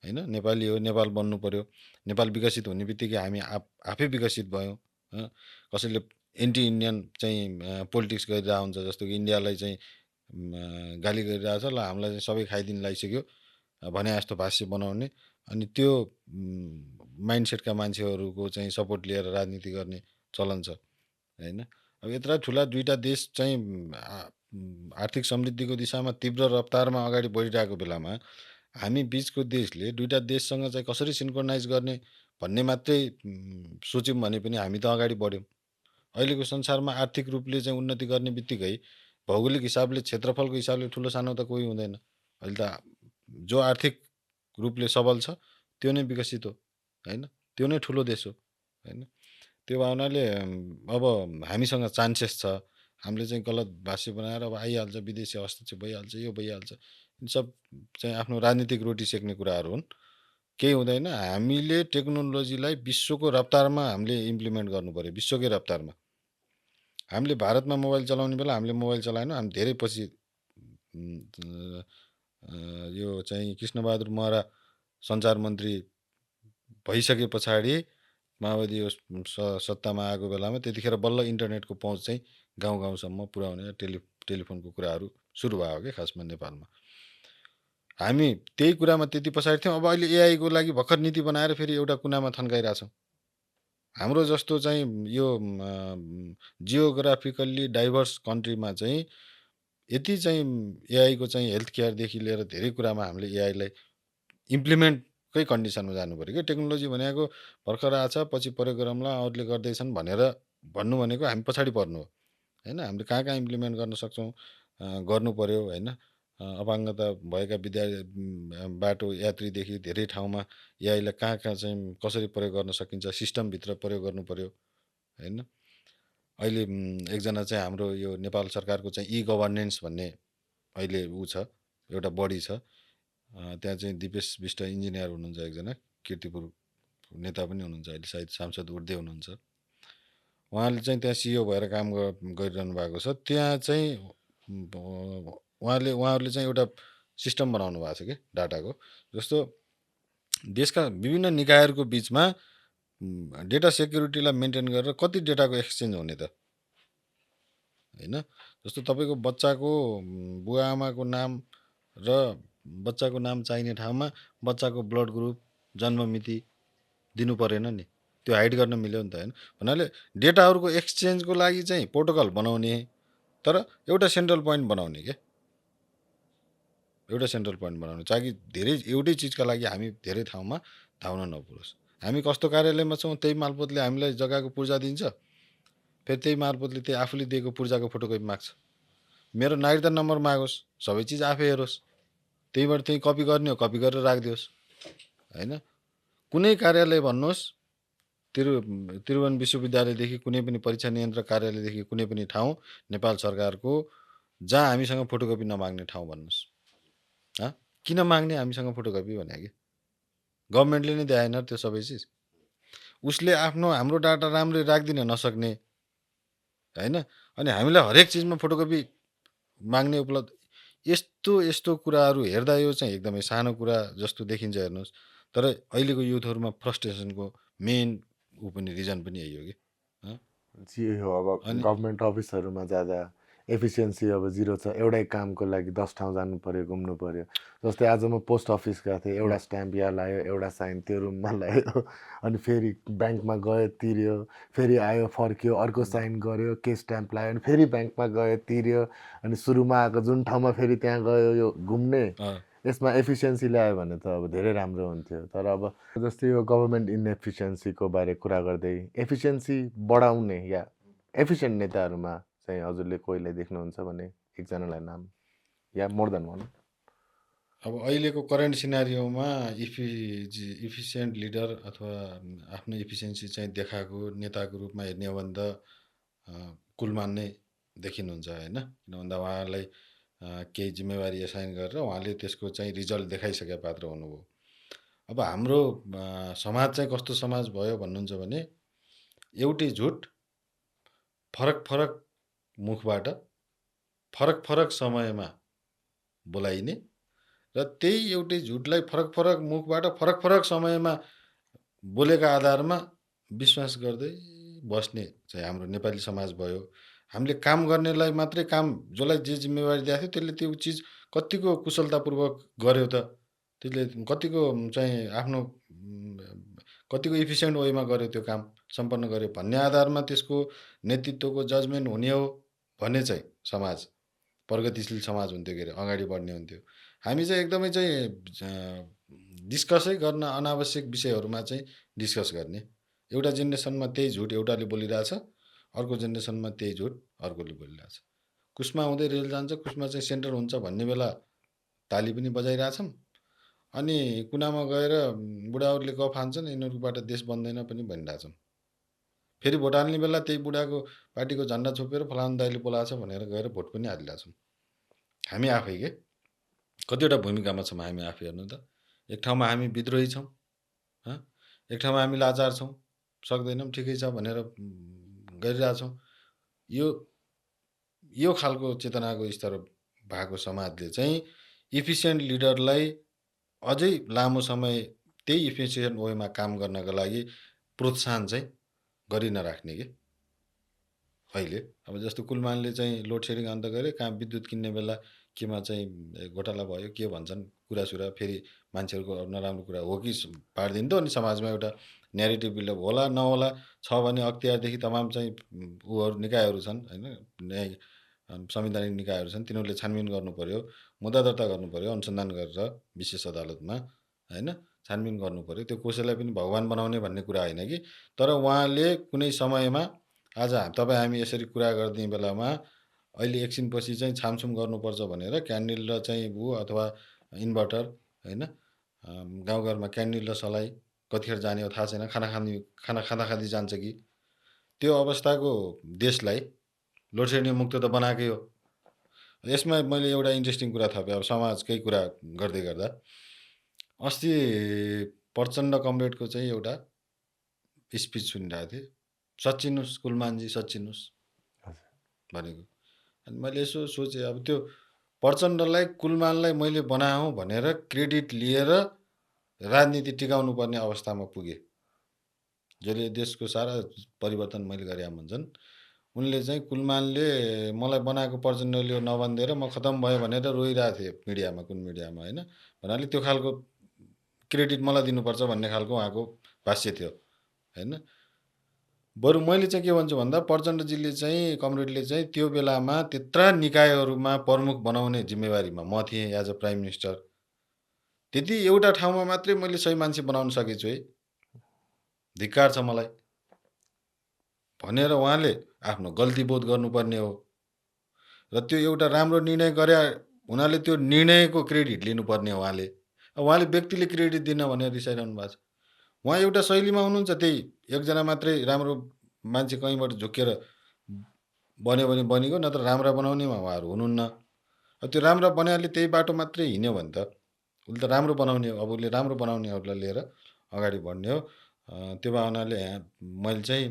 होइन, नेपाली हो, नेपाल बन्नु पर्यो। नेपाल विकसित हुने बित्तिकै हामी आफै विकसित भयौँ। कसैले एन्टी इन्डियन चाहिँ पोलिटिक्स गरिरहेको हुन्छ, जस्तो कि इन्डियालाई चाहिँ गाली गरिरहेको छ, ल हामीलाई चाहिँ सबै खाइदिन लागिसक्यो भने जस्तो भाष्य बनाउने, अनि त्यो माइन्डसेटका मान्छेहरूको चाहिँ सपोर्ट लिएर राजनीति गर्ने चलन छ होइन। अब यत्रा ठुला दुईवटा देश चाहिँ आर्थिक समृद्धिको दिशामा तीव्र रफ्तारमा अगाडि बढिरहेको बेलामा हामी बिचको देशले दुईवटा देशसँग चाहिँ कसरी सिन्क्रोनाइज गर्ने भन्ने मात्रै सोच्यौँ भने पनि हामी त अगाडि बढ्यौँ। अहिलेको संसारमा आर्थिक रूपले चाहिँ उन्नति गर्ने बित्तिकै भौगोलिक हिसाबले क्षेत्रफलको हिसाबले ठुलो सानो त कोही हुँदैन। अहिले त जो आर्थिक रूपले सबल छ त्यो नै विकसित हो होइन, त्यो नै ठुलो देश हो होइन। त्यो भावनाले अब हामीसँग चान्सेस छ, हामीले चाहिँ गलत भाष्य बनाएर अब आइहाल्छ, विदेशी हस्तक्षेप भइहाल्छ, यो भइहाल्छ, सब चाहिँ आफ्नो राजनीतिक रोटी सेक्ने कुराहरू हुन्, केही हुँदैन। हामीले टेक्नोलोजीलाई विश्वको रफ्तारमा हामीले इम्प्लिमेन्ट गर्नु पऱ्यो, विश्वकै रफ्तारमा। हामीले भारतमा मोबाइल चलाउने बेला हामीले मोबाइल चलाएनौँ, हामी धेरै पछि यो चाहिँ कृष्णबहादुर महरा सञ्चार मन्त्री भइसके पछाडि माओवादी सत्तामा आएको बेलामा त्यतिखेर बल्ल इन्टरनेटको पहुँच चाहिँ गाउँ गाउँसम्म पुर्याउने टेलिफोनको कुराहरू सुरु भयो क्या खासमा नेपालमा। हामी त्यही कुरामा त्यति पछाडि थियौँ। अब अहिले एआईको लागि भर्खर नीति बनाएर फेरि एउटा कुनामा थन्काइरहेछौँ। हाम्रो जस्तो चाहिँ यो जियोग्राफिकल्ली डाइभर्स कन्ट्रीमा चाहिँ यति चाहिँ एआईको चाहिँ हेल्थ केयरदेखि लिएर धेरै कुरामा हामीले एआईलाई इम्प्लिमेन्टकै कन्डिसनमा जानु पऱ्यो क्या। टेक्नोलोजी भनेको भर्खर आएको छ, पछि प्रयोग गरौँला, अरूले गर्दैछन् भनेर भन्नु भनेको हामी पछाडि पर्नु हो होइन। हामीले कहाँ कहाँ इम्प्लिमेन्ट गर्न सक्छौँ गर्नु पऱ्यो होइन। अपाङ्गता भएका बाटो यात्रीदेखि धेरै ठाउँमा एआईलाई कहाँ कहाँ चाहिँ कसरी प्रयोग गर्न सकिन्छ, सिस्टमभित्र प्रयोग गर्नु पऱ्यो होइन। अहिले एकजना चाहिँ हाम्रो यो नेपाल सरकारको चाहिँ ई गभर्नेन्स भन्ने अहिले ऊ छ, एउटा बडी छ। त्यहाँ चाहिँ दिपेश विष्ट इन्जिनियर हुनुहुन्छ एकजना, कीर्तिपुर नेता पनि हुनुहुन्छ, अहिले सायद सांसद उठ्दै हुनुहुन्छ। उहाँले चाहिँ त्यहाँ सिइओ भएर काम गरिरहनु भएको छ। त्यहाँ चाहिँ उहाँहरूले चाहिँ एउटा सिस्टम बनाउनु भएको छ कि डाटाको। जस्तो देशका विभिन्न निकायहरूको बिचमा डेटा सेक्युरिटीलाई मेन्टेन गरेर कति डेटाको एक्सचेन्ज हुने त होइन। जस्तो तपाईँको बच्चाको बुवा आमाको नाम र बच्चाको नाम चाहिने ठाउँमा बच्चाको ब्लड ग्रुप, जन्म मिति दिनु परेन नि, त्यो हाइड गर्न मिल्यो नि त होइन। भन्नाले डेटाहरूको एक्सचेन्जको लागि चाहिँ प्रोटोकल बनाउने, तर एउटा सेन्ट्रल पोइन्ट बनाउने के, एउटा सेन्ट्रल पोइन्ट बनाउने, ताकि धेरै एउटै चिजका लागि हामी धेरै ठाउँमा धाउन नपरोस्। हामी कस्तो कार्यालयमा छौँ, त्यही मालपोतले हामीलाई जग्गाको पूर्जा दिन्छ, फेरि त्यही मालपोतले त्यही आफूले दिएको पूर्जाको फोटोकपी माग्छ। मेरो नागरिकता नम्बर मागोस्, सबै चिज आफै हेरोस्, त्यहीबाट त्यही कपी गर्ने हो, कपी गरेर राखिदियोस् होइन। कुनै कार्यालय भन्नुहोस्, त्रिभुवन विश्वविद्यालयदेखि कुनै पनि परीक्षा नियन्त्रक कार्यालयदेखि कुनै पनि ठाउँ नेपाल सरकारको जहाँ हामीसँग फोटोकपी नमाग्ने ठाउँ भन्नुहोस्। किन माग्ने हामीसँग फोटोकपी भने कि गभर्मेन्टले नै दिएन त्यो सबै चिज। उसले हाम्रो डाटा राम्ररी राखिदिन नसक्ने होइन। अनि हामीलाई हरेक चिजमा फोटोकपी माग्ने उपलब्ध, यस्तो कुराहरू हेर्दा यो चाहिँ एकदमै सानो कुरा जस्तो देखिन्छ हेर्नुहोस्। तर अहिलेको युथहरूमा फ्रस्ट्रेसनको मेन ऊ पनि रिजन पनि यही हो कि। जे हो अब गभर्मेन्ट अफिसहरूमा जाँदा एफिसियन्सी अब जिरो छ, एउटै कामको लागि 10 ठाउँ जानु पऱ्यो, घुम्नु पऱ्यो। जस्तै आज म पोस्ट अफिस गएको थिएँ, एउटा स्ट्याम्प यहाँ लायो, एउटा साइन त्यो रुममा लायो, अनि फेरि ब्याङ्कमा गयो तिर्यो, फेरि आयो फर्क्यो, अर्को साइन गर्यो, के स्ट्याम्प लायो, अनि फेरि ब्याङ्कमा गयो तिर्यो, अनि सुरुमा आएको जुन ठाउँमा फेरि त्यहाँ गयो यो घुम्ने। यसमा एफिसियन्सी ल्यायो भने त अब धेरै राम्रो हुन्थ्यो। तर अब जस्तै यो गभर्मेन्ट इनएफिसियन्सीको बारे कुरा गर्दै एफिसियन्सी बढाउने या एफिसियन्ट नेताहरूमा चाहिँ हजुरले कोहीलाई देख्नुहुन्छ भने एकजनालाई नाम या मोर देन वान? अब अहिलेको करेन्ट सिनारियोमा इफिसियन्ट लिडर अथवा आफ्नो इफिसियन्सी चाहिँ देखाएको नेताको रूपमा हेर्ने हो भने त कुलमान नै देखिनुहुन्छ होइन। किन भन्दा उहाँलाई केही जिम्मेवारी एसाइन गरेर उहाँले त्यसको चाहिँ रिजल्ट देखाइसकेका पात्र हुनुभयो। अब हाम्रो समाज चाहिँ कस्तो समाज भयो भन्नुहुन्छ भने एउटै झुट फरक फरक मुखबाट फरक फरक समयमा बोलाइने र त्यही एउटै झुटलाई फरक फरक मुखबाट फरक फरक समयमा बोलेका आधारमा विश्वास गर्दै बस्ने चाहिँ हाम्रो नेपाली समाज भयो। हामीले काम गर्नेलाई मात्रै काम, जसलाई जे जिम्मेवारी दिएको थियो त्यसले त्यो चिज कतिको कुशलतापूर्वक गर्यो त, त्यसले कतिको चाहिँ आफ्नो कतिको इफिसियन्ट वेमा गर्यो त्यो काम सम्पन्न गर्यो भन्ने आधारमा त्यसको नेतृत्वको जजमेन्ट हुने हो भने चाहिँ समाज प्रगतिशील समाज हुन्थ्यो, के अरे अगाडि बढ्ने हुन्थ्यो। हामी चाहिँ एकदमै चाहिँ डिस्कसै गर्न अनावश्यक विषयहरूमा चाहिँ डिस्कस गर्ने। एउटा जेनेरेसनमा त्यही झुट एउटाले बोलिरहेछ, अर्को जेनेरेसनमा त्यही झुट अर्कोले बोलिरहेछ। कुसमा हुँदै रेल जान्छ, कुसमा चाहिँ सेन्टर हुन्छ भन्ने बेला ताली पनि बजाइरहेछौँ, अनि कुनामा गएर बुढाहरूले गफ हान्छन्, यिनीहरूबाट देश बन्दैन पनि भनिरहेछौँ। फेरि भोट हाल्ने बेला त्यही बुढाको पार्टीको झन्डा छोपेर फलानु दाइले बोलाएको छ भनेर गएर भोट पनि हालिरहेछौँ। हामी आफै के कतिवटा भूमिकामा छौँ हामी आफै हेर्नु त। एक ठाउँमा हामी विद्रोही छौँ, एक ठाउँमा हामी लाचार छौँ, सक्दैनौँ, ठिकै छ भनेर गरिरहेछौँ। यो खालको चेतनाको स्तर भएको समाजले चाहिँ इफिसियन्ट लिडरलाई अझै लामो समय त्यही इफिसियन्ट वेमा काम गर्नका लागि प्रोत्साहन चाहिँ गरि नराख्ने कि। अहिले अब जस्तो कुलमानले चाहिँ लोड सेडिङ अन्त गरे, कहाँ विद्युत किन्ने बेला केमा चाहिँ घोटाला भयो के भन्छन् कुरासुरा, फेरि मान्छेहरूको नराम्रो कुरा हो कि पारिदिन्थ्यो, अनि समाजमा एउटा न्यारेटिभ बिल्डअप होला नहोला छ भने अख्तियारदेखि तमाम चाहिँ उहरू निकायहरू छन् होइन न्याय संवैधानिक निकायहरू छन् तिनीहरूले छानबिन गर्नु पर्यो मुद्दा दर्ता गर्नु पर्यो अनुसन्धान गरेर विशेष अदालतमा होइन छानबिन गर्नु पर्यो त्यो कसैलाई पनि भगवान बनाउने भन्ने कुरा होइन कि तर उहाँले कुनै समयमा आज तपाईँ हामी यसरी कुरा गरिदिने बेलामा अहिले एकछिनपछि चाहिँ छामछुम गर्नुपर्छ भनेर क्यान्डल र चाहिँ ऊ अथवा इन्भर्टर होइन गाउँघरमा क्यान्डल र सलाई कतिखेर जाने हो थाहा छैन खाना खाँदा खाँदै जान्छ कि त्यो अवस्थाको देशलाई लोड सेडिङ मुक्त त बनाएकै हो यसमा मैले एउटा इन्ट्रेस्टिङ कुरा थपेँ अब समाजकै कुरा गर्दै गर्दा अस्ति प्रचण्ड कमरेडको चाहिँ एउटा स्पिच सुनिरहेको थिएँ सचिनुहोस् कुलमानजी सचिनुहोस् भनेको अनि मैले यसो सोचेँ अब त्यो प्रचण्डलाई कुलमानलाई मैले बनाऊँ भनेर क्रेडिट लिएर राजनीति टिकाउनु पर्ने अवस्थामा पुगे जसले देशको सारा परिवर्तन मैले गरे भन्छन् उनले चाहिँ कुलमानले मलाई बनाएको प्रचण्डले नभनिदिएर म खतम भयो भनेर रोइरहेको थिएँ मिडियामा कुन मिडियामा होइन भन्नाले त्यो खालको क्रेडिट मलाई दिनुपर्छ भन्ने खालको उहाँको भाष्य थियो होइन बरु मैले चाहिँ के भन्छु भन्दा प्रचण्डजीले चाहिँ कमरेडले चाहिँ त्यो बेलामा त्यत्रा निकायहरूमा प्रमुख बनाउने जिम्मेवारीमा म थिएँ एज अ प्राइम मिनिस्टर त्यति एउटा ठाउँमा मात्रै मैले सही मान्छे बनाउन सकेछु है धिक्कार छ मलाई भनेर उहाँले आफ्नो गल्ती बोध गर्नुपर्ने हो र त्यो एउटा राम्रो निर्णय गरे हुनाले त्यो निर्णयको क्रेडिट लिनुपर्ने हो उहाँले व्यक्तिले क्रेडिट दिन भनेर रिसाइरहनु भएको छ उहाँ एउटा शैलीमा हुनुहुन्छ त्यही एकजना मात्रै राम्रो मान्छे कहीँबाट झुकेर बन्यो भने बनेको नत्र राम्रा बनाउनेमा उहाँहरू हुनुहुन्न त्यो राम्रो बनाएले त्यही बाटो मात्रै हिँड्यो भने त उसले त राम्रो बनाउने हो अब उसले राम्रो बनाउनेहरूलाई लिएर अगाडि बढ्ने हो त्यो भावनाले मैले चाहिँ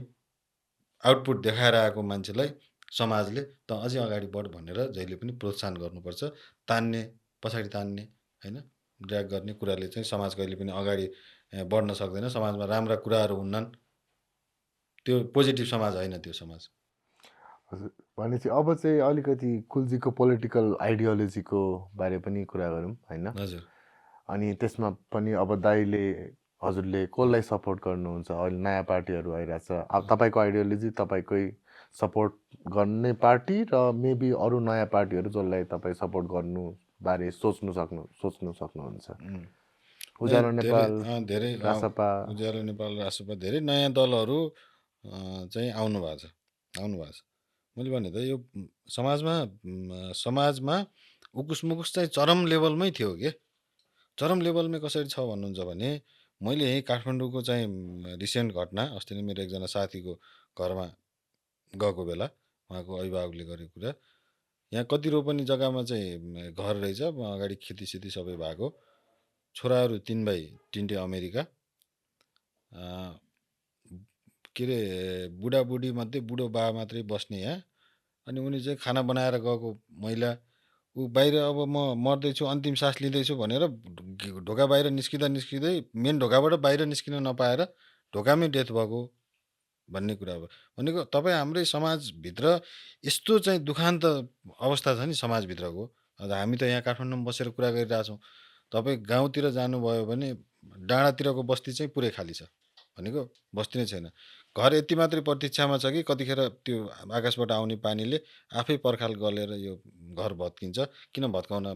आउटपुट देखाएर आएको मान्छेलाई समाजले त अझै अगाडि बढ भनेर जहिले पनि प्रोत्साहन गर्नुपर्छ तान्ने पछाडि तान्ने होइन ड्र्याग गर्ने कुराले चाहिँ समाज कहिले पनि अगाडि बढ्न सक्दैन समाजमा राम्रा कुराहरू हुन्नन् त्यो पोजिटिभ समाज होइन त्यो समाज हजुर भनेपछि अब चाहिँ अलिकति कुलजीको पोलिटिकल आइडियोलोजीको बारे पनि कुरा गरौँ होइन हजुर अनि त्यसमा पनि अब दाइले हजुरले कसलाई सपोर्ट गर्नुहुन्छ अहिले नयाँ पार्टीहरू आइरहेछ अब तपाईँको आइडियोलोजी तपाईँकै सपोर्ट गर्ने पार्टी र मेबी अरू नयाँ पार्टीहरू जसलाई तपाईँ सपोर्ट गर्नु बारे सोच्नु सक्नुहुन्छ उज्यालो नेपाल धेरै रासपा उज्यालो नेपाल रासपा धेरै नयाँ दलहरू चाहिँ आउनु भएको छ मैले भने त यो समाजमा उकुस मुकुस चाहिँ चरम लेभलमै थियो के चरम लेभलमै कसरी छ भन्नुहुन्छ भने मैले यहीँ काठमाडौँको चाहिँ रिसेन्ट घटना अस्ति नै मेरो एकजना साथीको घरमा गएको बेला उहाँको अभिभावकले गरेको कुरा यहाँ कति रोपनी जग्गामा चाहिँ घर रहेछ अगाडि खेतीसेती सबै भएको छोराहरू 3 भाइ 3टे अमेरिका के अरे बुढाबुढी मध्ये बुढो बा मात्रै बस्ने यहाँ अनि उनी चाहिँ खाना बनाएर गएको महिला ऊ बाहिर अब म मर्दैछु अन्तिम सास लिँदैछु भनेर ढोका बाहिर निस्किँदै मेन ढोकाबाट बाहिर निस्किन नपाएर ढोकामै डेथ भएको भन्ने कुरा हो भनेको तपाईँ हाम्रै समाजभित्र यस्तो चाहिँ दुखान्त अवस्था छ नि समाजभित्रको हामी त यहाँ काठमाडौँमा बसेर कुरा गरिरहेछौँ तपाईँ गाउँतिर जानुभयो भने डाँडातिरको बस्ती चाहिँ पुरै खाली छ भनेको बस्ती नै छैन घर यति मात्रै प्रतीक्षामा छ कि कतिखेर त्यो आकाशबाट आउने पानीले आफै पर्खाल गलेर यो घर भत्किन्छ किन भत्काउन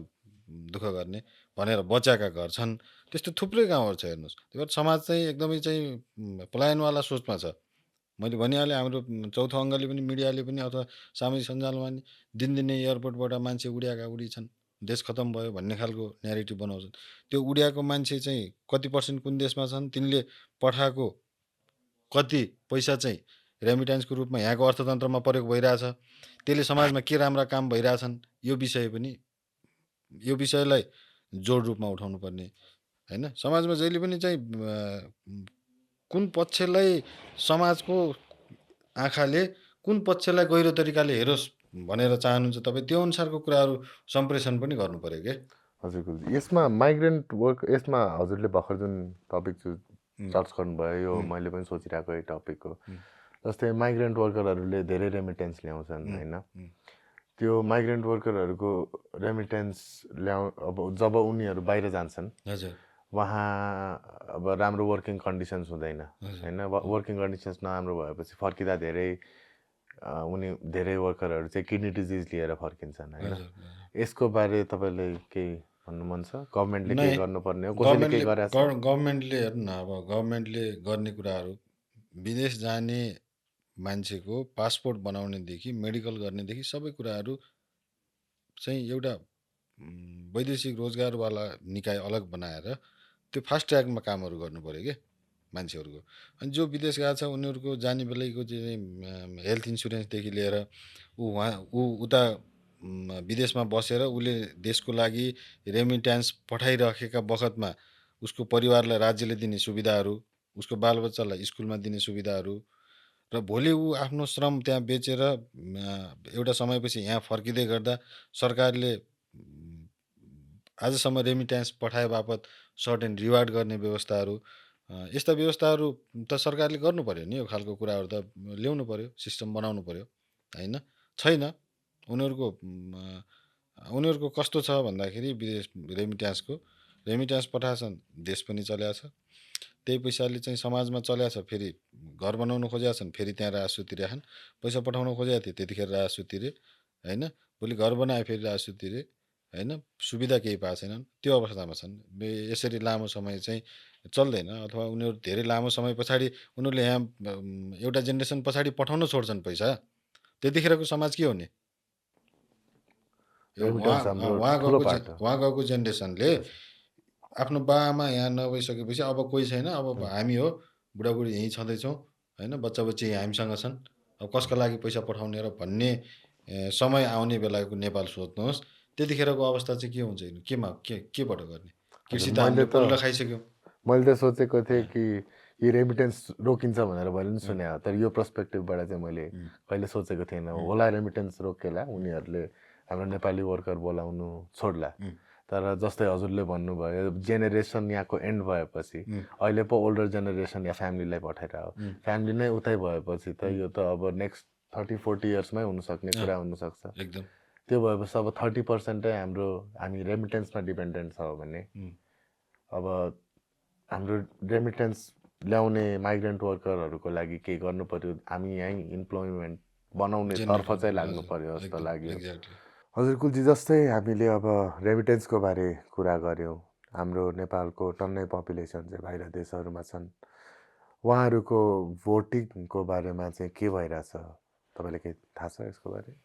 दुःख गर्ने भनेर बचाएका घर छन् त्यस्तो थुप्रै गाउँहरू छ हेर्नुहोस् त्यही भएर समाज चाहिँ एकदमै चाहिँ पलायनवाला सोचमा छ मैले भनिहालेँ हाम्रो चौथो अङ्गले पनि मिडियाले पनि अथवा सामाजिक सञ्जालमा पनि दिनदिनै एयरपोर्टबाट मान्छे उड्याएका उडी छन् देश खतम भयो भन्ने खालको न्यारेटिभ बनाउँछन् त्यो उड्याएको मान्छे चाहिँ कति पर्सेन्ट कुन देशमा छन् तिनले पठाएको कति पैसा चाहिँ रेमिट्यान्सको रूपमा यहाँको अर्थतन्त्रमा प्रयोग भइरहेछ त्यसले समाजमा के राम्रा काम भइरहेछन् यो विषयलाई जोड रूपमा उठाउनु पर्ने होइन समाजमा जहिले पनि चाहिँ कुन पक्षलाई समाजको आँखाले कुन पक्षलाई गहिरो तरिकाले हेरोस् भनेर चाहनुहुन्छ तपाईँ त्यो अनुसारको कुराहरू सम्प्रेषण पनि गर्नु पर्यो के हजुर यसमा माइग्रेन्ट वर्क यसमा हजुरले भर्खर जुन टपिक सर्च गर्नुभयो यो मैले पनि सोचिरहेको यो टपिक हो जस्तै माइग्रेन्ट वर्करहरूले धेरै रेमिटेन्स ल्याउँछन् होइन त्यो माइग्रेन्ट वर्करहरूको रेमिटेन्स अब जब उनीहरू बाहिर जान्छन् हजुर वहाँ अब राम्रो वर्किङ कन्डिसन्स हुँदैन हजुर होइन वर्किङ कन्डिसन्स नराम्रो भएपछि फर्किँदा उनी धेरै वर्करहरू चाहिँ किडनी डिजिज लिएर फर्किन्छन् होइन हजुर हजुर यसको बारे तपाईँले केही भन्नु मन छ गभर्मेन्टले नै केही गर्नुपर्ने हो कसैले केही गरेछ गभर्मेन्टले हेर्नु न अब गभर्मेन्टले गर्ने कुराहरू विदेश जाने मान्छेको पासपोर्ट बनाउनेदेखि मेडिकल गर्नेदेखि सबै कुराहरू चाहिँ एउटा वैदेशिक रोजगारवाला निकाय अलग बनाएर त्यो फास्ट ट्र्याकमा कामहरू गर्नु पऱ्यो क्या मान्छेहरूको अनि जो विदेश गएको छ उनीहरूको जाने बेलैको चाहिँ हेल्थ इन्सुरेन्सदेखि लिएर उता विदेशमा बसेर उसले देशको लागि रेमिट्यान्स पठाइराखेका बखतमा उसको परिवारलाई राज्यले दिने सुविधाहरू उसको बालबच्चालाई स्कुलमा दिने सुविधाहरू र भोलि ऊ आफ्नो श्रम त्यहाँ बेचेर एउटा समयपछि यहाँ फर्किँदै गर्दा सरकारले आजसम्म रेमिट्यान्स पठाए बापत सर्टेन रिवार्ड गर्ने व्यवस्थाहरू यस्ता व्यवस्थाहरू त सरकारले गर्नु पऱ्यो नि यो खालको कुराहरू त ल्याउनु पऱ्यो सिस्टम बनाउनु पऱ्यो होइन छैन उनीहरूको कस्तो छ भन्दाखेरि विदेश रेमिट्यान्स पठाएछन् देश पनि चल्या छ त्यही पैसाले चाहिँ समाजमा चल्या छ फेरि घर बनाउनु खोजेका छन् फेरि त्यहाँ राजस्व तिरेछन् पैसा पठाउनु खोजेका थिए त्यतिखेर राजस्व तिरे होइन भोलि घर बनाए फेरि राजस्व तिरे होइन सुविधा केही पाएको छैनन् त्यो अवस्थामा छन् यसरी लामो समय चाहिँ चल्दैन अथवा उनीहरू धेरै लामो समय पछाडि उनीहरूले यहाँ एउटा जेनेरेसन पछाडि पठाउन छोड्छन् पैसा त्यतिखेरको समाज के हुने रेमिटेन्स हाम्रो ठुलो पार्ट हो उहाँ गएको जेनेरेसनले आफ्नो बाआमा यहाँ नभइसकेपछि अब कोही छैन अब हामी हो बुढाबुढी यहीँ छँदैछौँ होइन बच्चा बच्ची हामीसँग छन् अब कसका लागि पैसा पठाउने र भन्ने समय आउने बेलाको नेपाल सोध्नुहोस् त्यतिखेरको अवस्था चाहिँ के हुन्छ केबाट गर्ने कृषि त हामीले पोल्न खाइसक्यौँ मैले त सोचेको थिएँ कि यो रेमिटेन्स रोकिन्छ भनेर मैले पनि सुने तर यो पर्सपेक्टिभबाट चाहिँ मैले कहिले सोचेको थिएन होला रेमिटेन्स रोकेला उनीहरूले हाम्रो नेपाली वर्कर बोलाउनु छोड्ला तर जस्तै हजुरले भन्नुभयो जेनेरेसन यहाँको एन्ड भएपछि अहिले पो ओल्डर जेनेरेसन या फ्यामिलीलाई पठाइरह्यो फ्यामिली नै उतै भएपछि त यो त अब नेक्स्ट 30-40 इयर्समै हुनसक्ने कुरा हुनसक्छ एकदम त्यो भएपछि अब 30% हामी रेमिटेन्समा डिपेन्डेन्ट छ भने अब हाम्रो रेमिटेन्स ल्याउने माइग्रेन्ट वर्करहरूको लागि केही गर्नु पर्यो हामी यहीँ इम्प्लोइमेन्ट बनाउने तर्फ चाहिँ लाग्नु पर्यो जस्तो लाग्यो हजुरकुलजी जस्तै हामीले अब रेमिटेन्सको बारे कुरा गऱ्यौँ हाम्रो नेपालको टन्नै पपुलेसन चाहिँ बाहिर देशहरूमा छन् उहाँहरूको भोटिङको बारेमा चाहिँ के भइरहेछ तपाईँलाई केही थाहा छ यसको बारे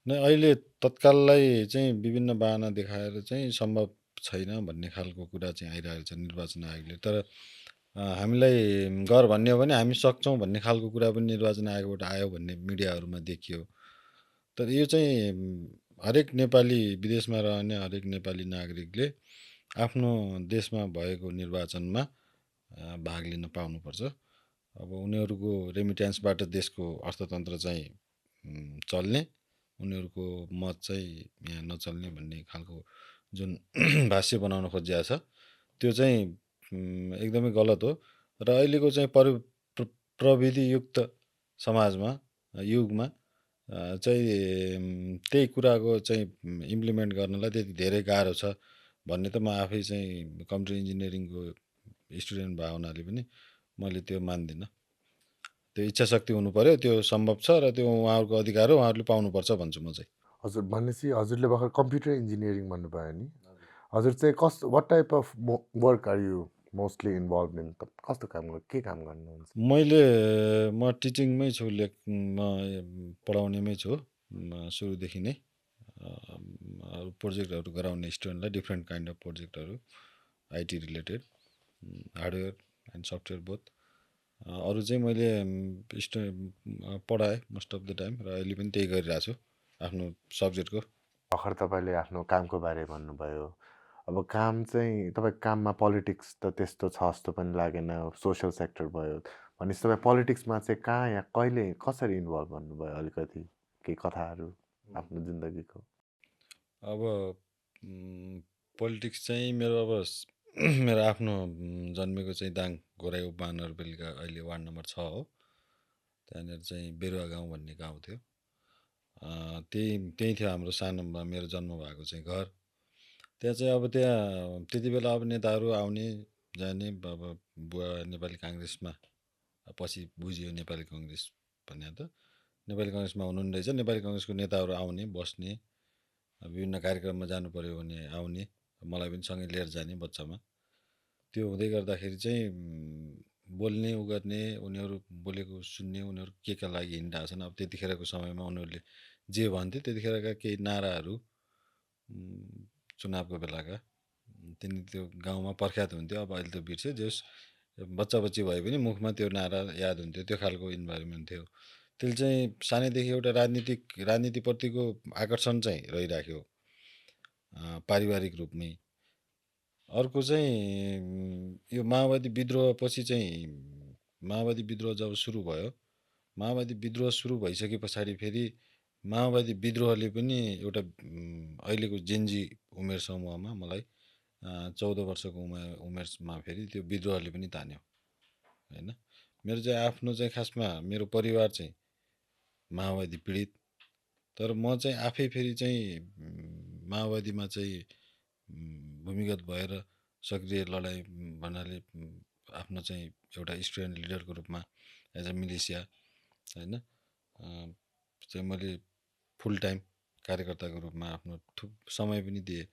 नै अहिले तत्काललाई चाहिँ विभिन्न बाहना देखाएर चाहिँ सम्भव छैन भन्ने खालको कुरा चाहिँ आइरहेको छ निर्वाचन आयोगले तर हामीलाई गर भन्ने हो भने हामी सक्छौँ भन्ने खालको कुरा पनि निर्वाचन आयोगबाट आयो भन्ने मिडियाहरूमा देखियो तर यो चाहिँ हरेक नेपाली विदेशमा रहने हरेक नेपाली नागरिकले आफ्नो देशमा भएको निर्वाचनमा भाग लिन पाउनुपर्छ अब उनीहरूको रेमिट्यान्सबाट देशको अर्थतन्त्र चाहिँ चल्ने उनीहरूको मत चाहिँ यहाँ नचल्ने भन्ने खालको जुन भाष्य बनाउन खोजिएको छ त्यो चाहिँ एकदमै गलत हो र अहिलेको चाहिँ प्रविधियुक्त समाजमा युगमा चाहिँ त्यही कुराको चाहिँ इम्प्लिमेन्ट गर्नलाई त्यति धेरै गाह्रो छ भन्ने त म आफै चाहिँ कम्प्युटर इन्जिनियरिङको स्टुडेन्ट भएको हुनाले पनि मैले त्यो मान्दिनँ त्यो इच्छा शक्ति हुनु पर्यो त्यो सम्भव छ र त्यो उहाँहरूको अधिकार हो उहाँहरूले पाउनुपर्छ भन्छु म चाहिँ हजुर भनेपछि हजुरले भर्खर कम्प्युटर इन्जिनियरिङ भन्नुभयो नि हजुर चाहिँ what type of work are you mostly involved in कस्तो के काम गर्नुहुन्छ म टिचिङमै छु म पढाउनेमै छु सुरुदेखि नै प्रोजेक्टहरू गराउने स्टुडेन्टलाई डिफ्रेन्ट काइन्ड अफ प्रोजेक्टहरू IT related hardware and software both अरू चाहिँ मैले पढाएँ मोस्ट अफ द टाइम र अहिले पनि त्यही गरिरहेको छु आफ्नो सब्जेक्टको भर्खर तपाईँले आफ्नो कामको बारे भन्नुभयो अब काम चाहिँ तपाईँको काममा पोलिटिक्स त त्यस्तो छ जस्तो पनि लागेन सोसियल सेक्टर भयो भनेपछि तपाईँ पोलिटिक्समा चाहिँ कहाँ या कहिले कसरी इन्भल्भ भन्नुभयो अलिकति केही कथाहरू आफ्नो जिन्दगीको अब पोलिटिक्स चाहिँ मेरो आफ्नो जन्मेको चाहिँ दाङ गोराई उपमहानगरपालिका अहिले वार्ड नम्बर 6 हो त्यहाँनिर चाहिँ बेरुवा गाउँ भन्ने गाउँ थियो त्यही थियो हाम्रो सानोमा मेरो जन्म भएको चाहिँ घर त्यहाँ चाहिँ अब त्यहाँ त्यति बेला अब नेताहरू आउने जाने अब बुवा नेपाली काङ्ग्रेसमा पछि बुझियो नेपाली कङ्ग्रेस भन्ने त नेपाली कङ्ग्रेसमा हुनुहुने रहेछ। नेपाली कङ्ग्रेसको नेताहरू आउने बस्ने विभिन्न कार्यक्रममा जानु पऱ्यो भने आउने मलाई पनि सँगै लिएर जाने बच्चामा। त्यो हुँदै गर्दाखेरि चाहिँ बोल्ने उ गर्ने उनीहरू बोलेको सुन्ने उनीहरू केका लागि हिँडिरहेको छन्। अब त्यतिखेरको समयमा उनीहरूले जे भन्थे त्यतिखेरका केही नाराहरू चुनावको बेलाका तिनी त्यो गाउँमा प्रख्यात हुन्थ्यो। अब अहिले त बिर्स्यो जस बच्चा बच्ची भए पनि मुखमा त्यो नारा याद हुन्थ्यो। त्यो खालको इन्भाइरोमेन्ट थियो। त्यसले चाहिँ सानैदेखि एउटा राजनीतिप्रतिको आकर्षण चाहिँ रहिराख्यो पारिवारिक रूपमै। अर्को चाहिँ यो माओवादी विद्रोहपछि चाहिँ माओवादी विद्रोह जब सुरु भयो, माओवादी विद्रोह सुरु भइसके पछाडि फेरि माओवादी विद्रोहले पनि एउटा अहिलेको जेन्जी उमेर समूहमा मलाई 14 वर्षको उमेरमा फेरि त्यो विद्रोहले पनि तान्यो होइन। मेरो चाहिँ आफ्नो चाहिँ खासमा मेरो परिवार चाहिँ माओवादी पीडित, तर म चाहिँ आफै फेरि चाहिँ माओवादीमा चाहिँ भूमिगत भएर सक्रिय लडाइँ भन्नाले आफ्नो चाहिँ एउटा स्टुडेन्ट लिडरको रूपमा एज अ मिलिसिया होइन चाहिँ मैले फुल टाइम कार्यकर्ताको रूपमा आफ्नो समय पनि दिएँ।